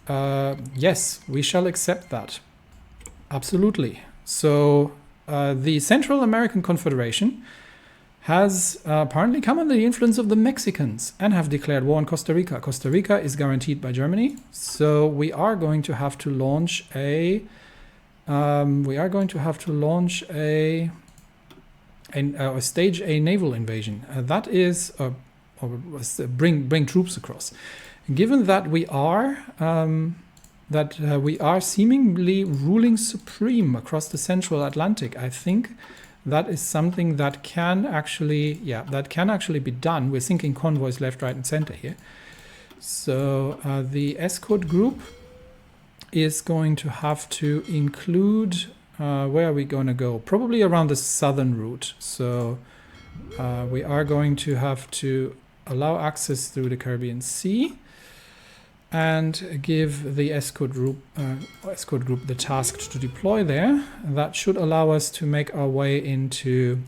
yes, we shall accept that. Absolutely. So the Central American Confederation has apparently come under the influence of the Mexicans and have declared war on Costa Rica. Costa Rica is guaranteed by Germany, so we are going to have to launch a stage a naval invasion. That is bring troops across. Given that we are seemingly ruling supreme across the Central Atlantic, I think that is something that can actually be done. We're sinking convoys left, right, and center here. So the escort group is going to have to include. Where are we going to go? Probably around the southern route. So we are going to have to allow access through the Caribbean Sea and give the escort group the task to deploy there. That should allow us to make our way into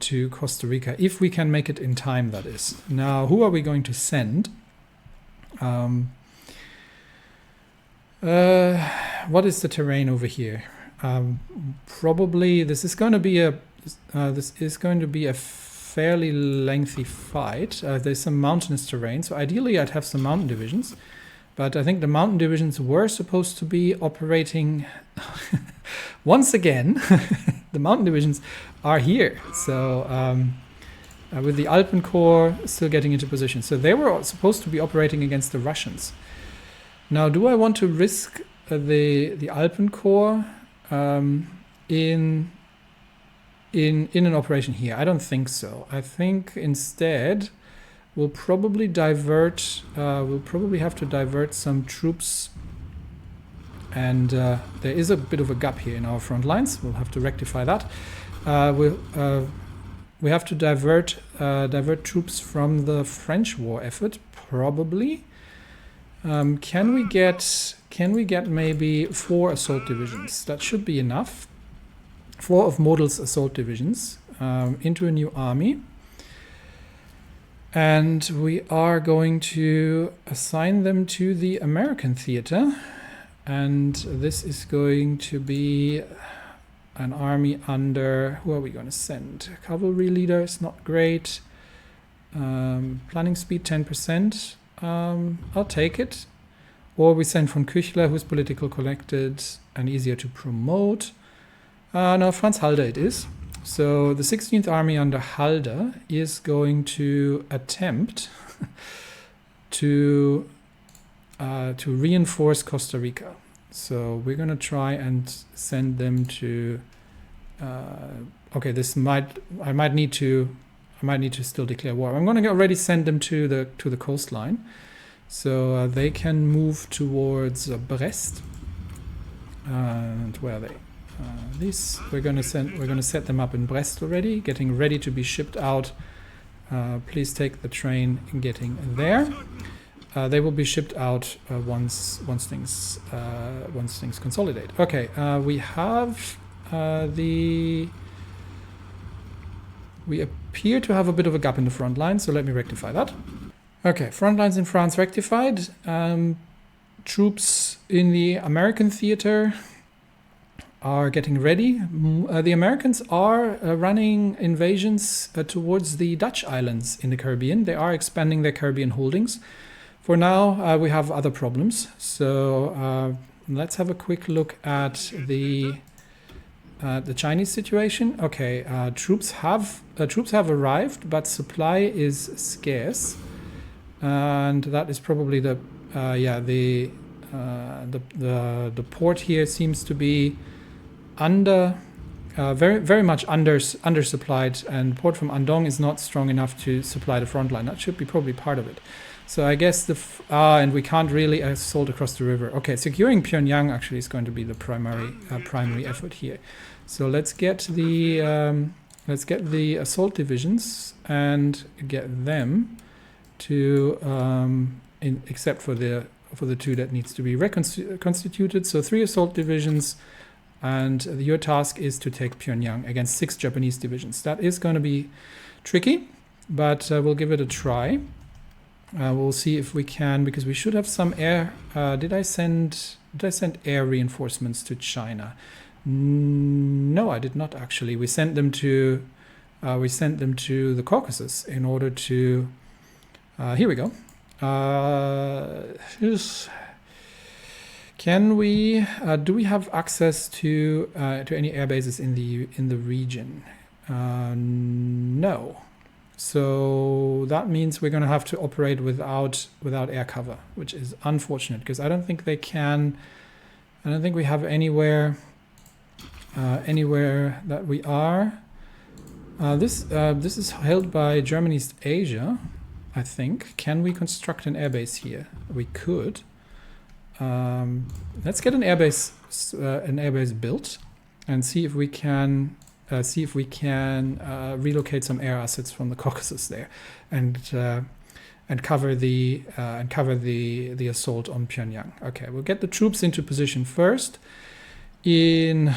to Costa Rica, if we can make it in time, that is. Now, who are we going to send? What is the terrain over here? Probably this is going to be a fairly lengthy fight. There's some mountainous terrain, so ideally I'd have some mountain divisions, but I think the mountain divisions were supposed to be operating once again. The mountain divisions are here, so with the Alpenkorps still getting into position, so they were supposed to be operating against the Russians. Now, do I want to risk the Alpenkorps in an operation here? I don't think so. I think instead we'll probably divert. We'll probably have to divert some troops, and there is a bit of a gap here in our front lines. We'll have to rectify that. We have to divert troops from the French war effort, probably. Can we get maybe 4 assault divisions? That should be enough. 4 of Model's assault divisions. into a new army. And we are going to assign them to the American theater. And this is going to be an army under, who are we going to send? Cavalry leader is not great. Planning speed 10%. I'll take it. Or we send von Küchler, who's political collected and easier to promote. No, Franz Halder it is. So the 16th Army under Halder is going to attempt to reinforce Costa Rica. So we're going to try and send them to. Okay, I might need to still declare war. I'm going to already send them to the coastline, so they can move towards Brest. And where are they? These we're going to set them up in Brest already, getting ready to be shipped out. Please take the train getting there. They will be shipped out once things consolidate. Okay, we have we appear to have a bit of a gap in the front line, so let me rectify that. Okay, front lines in France rectified. Troops in the American theater are getting ready. The Americans are running invasions towards the Dutch islands in the Caribbean. They are expanding their Caribbean holdings. For now, we have other problems. So let's have a quick look at the Chinese situation. Okay, troops have arrived, but supply is scarce, and that is probably the port here seems to be very much undersupplied, and port from Andong is not strong enough to supply the front line. That should be probably part of it. So I guess and we can't really assault across the river. Okay, securing Pyongyang actually is going to be the primary effort here. So let's get the assault divisions and get them to except for the two that needs to be reconstituted. So 3 assault divisions. And your task is to take Pyongyang against 6 Japanese divisions. That is going to be tricky, but we'll give it a try. We'll see if we can, because we should have some air. Did I send air reinforcements to China? No, I did not actually. We sent them to the Caucasus in order to. Here we go. Can we? Do we have access to any air bases in the region? No. So that means we're going to have to operate without air cover, which is unfortunate because I don't think they can. I don't think we have anywhere that we are. This is held by German East Asia, I think. Can we construct an airbase here? We could. Let's get an airbase built and see if we can relocate some air assets from the Caucasus there and cover the assault on Pyongyang. Okay, we'll get the troops into position first. And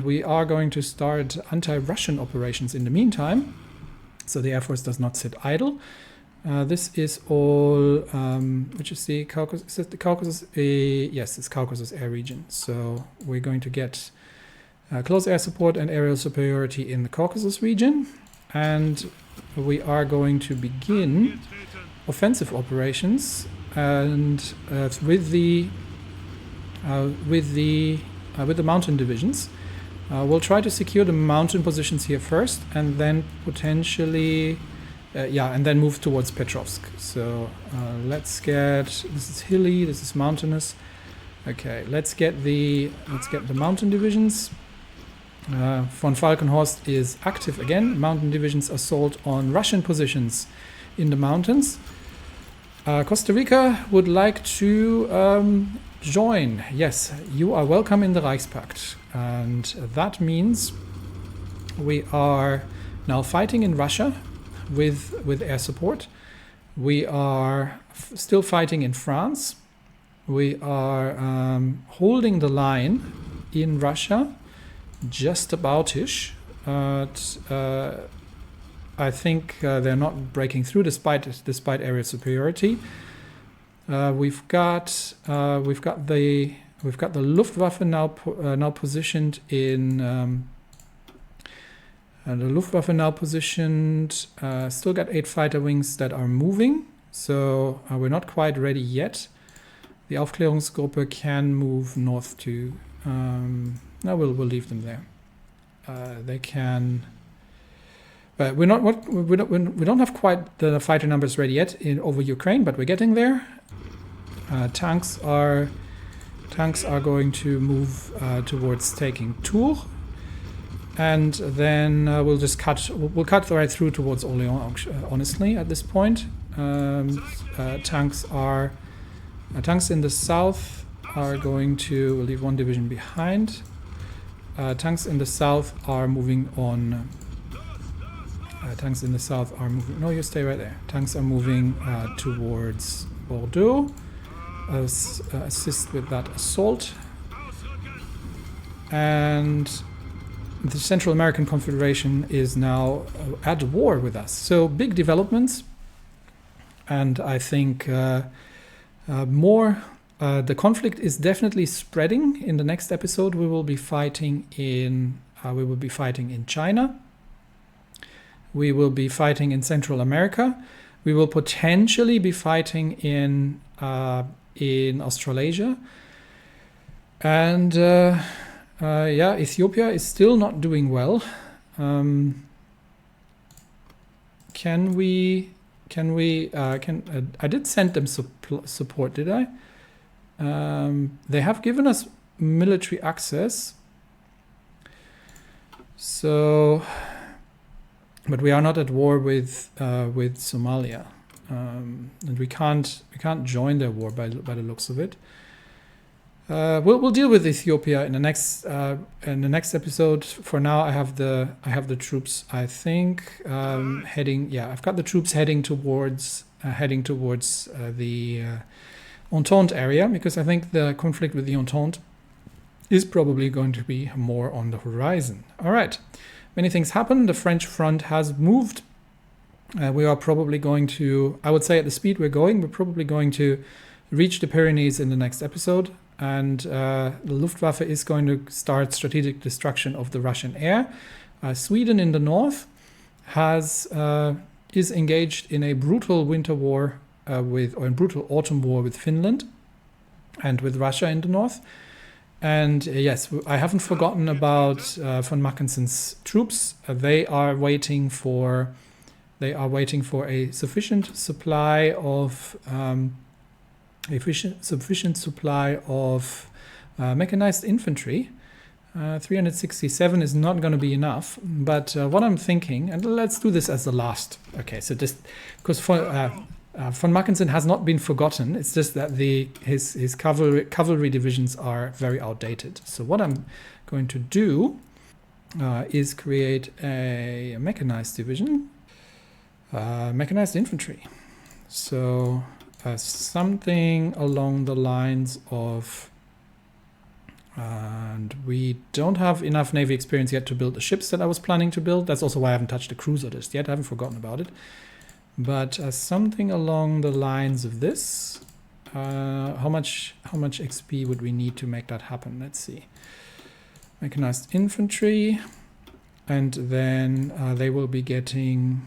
we are going to start anti-Russian operations in the meantime, so the Air Force does not sit idle. This is all, which is the Caucasus. Is it the Caucasus? Yes, it's Caucasus air region. So we're going to get close air support and aerial superiority in the Caucasus region, and we are going to begin offensive operations and with the mountain divisions. We'll try to secure the mountain positions here first, and then potentially. And then move towards Petrovsk. So let's get, this is hilly, this is mountainous. Okay, let's get the mountain divisions. Von Falkenhorst is active again. Mountain divisions assault on Russian positions in the mountains. Costa Rica would like to join. Yes, you are welcome in the Reichspakt. And that means we are now fighting in Russia with air support. We are still fighting in France. We are holding the line in Russia, just about-ish. I think they're not breaking through despite area superiority. We've got the Luftwaffe now positioned in. The Luftwaffe now positioned. Still got 8 fighter wings that are moving, so we're not quite ready yet. The Aufklärungsgruppe can move north to. No, we'll leave them there. They can. But we don't have quite the fighter numbers ready yet over Ukraine, but we're getting there. Tanks are going to move towards taking Tours, and then we'll cut right through towards Orléans. Honestly, at this point, tanks in the south are going to. We'll leave one division behind. Tanks in the south are moving on. Tanks in the south are moving. No, you stay right there. Tanks are moving towards Bordeaux. Assist with that assault. And the Central American Confederation is now at war with us. So big developments. And I think more. The conflict is definitely spreading. In the next episode, we will be fighting in. China. We will be fighting in Central America. We will potentially be fighting in Australasia. And Ethiopia is still not doing well. I did send them support, did I? They have given us military access. So, but we are not at war with Somalia, and we can't join their war by the looks of it. We'll deal with Ethiopia in the next episode. For now, I have the troops. I think heading. Yeah, I've got the troops heading towards the Entente area, because I think the conflict with the Entente is probably going to be more on the horizon. All right. Many things happen. The French front has moved. We are probably going to, I would say at the speed we're probably going to reach the Pyrenees in the next episode. And the Luftwaffe is going to start strategic destruction of the Russian air. Sweden in the north is engaged in a brutal winter war brutal autumn war with Finland and with Russia in the north. And yes, I haven't forgotten about von Mackensen's troops. They are waiting for a sufficient supply of mechanized infantry. 367 is not going to be enough. But what I'm thinking, and let's do this as the last. Okay, so just because von Mackensen has not been forgotten. It's just that his cavalry divisions are very outdated. So what I'm going to do is create a mechanized division, mechanized infantry. So something along the lines of, and we don't have enough Navy experience yet to build the ships that I was planning to build. That's also why I haven't touched the cruiser just yet. I haven't forgotten about it. But something along the lines of this. How much XP would we need to make that happen? Let's see. Mechanized infantry, and then they will be getting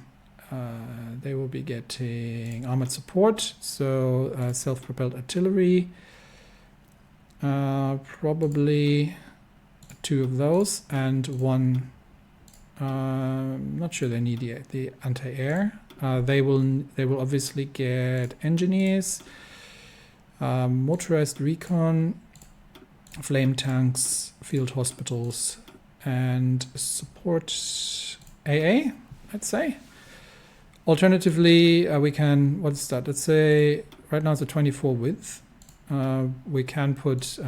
armored support. So self-propelled artillery. Probably 2 of those, and 1. Not sure they need the anti-air. They will obviously get engineers, motorized recon, flame tanks, field hospitals, and support AA, I'd say. Alternatively, we can, what's that? Let's say right now it's a 24 width. We can put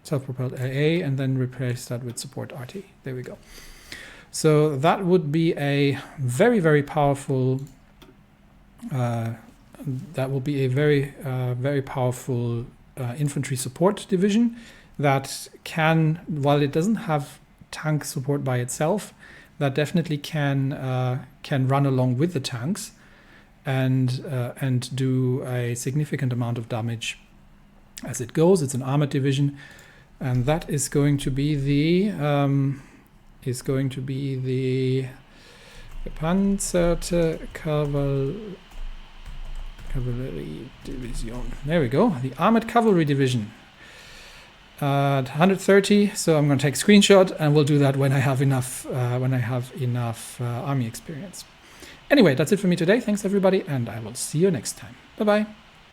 self-propelled AA and then replace that with support RT. There we go. So that would be a very, very powerful. That will be a very, very powerful infantry support division that can, while it doesn't have tank support by itself, that definitely can run along with the tanks and do a significant amount of damage as it goes. It's an armored division, and that is going to be the gepanzerte Cavalry Division. There we go, the Armored Cavalry Division. 130, so I'm going to take a screenshot, and we'll do that when I have enough army experience. Anyway, that's it for me today. Thanks everybody, and I will see you next time. Bye bye.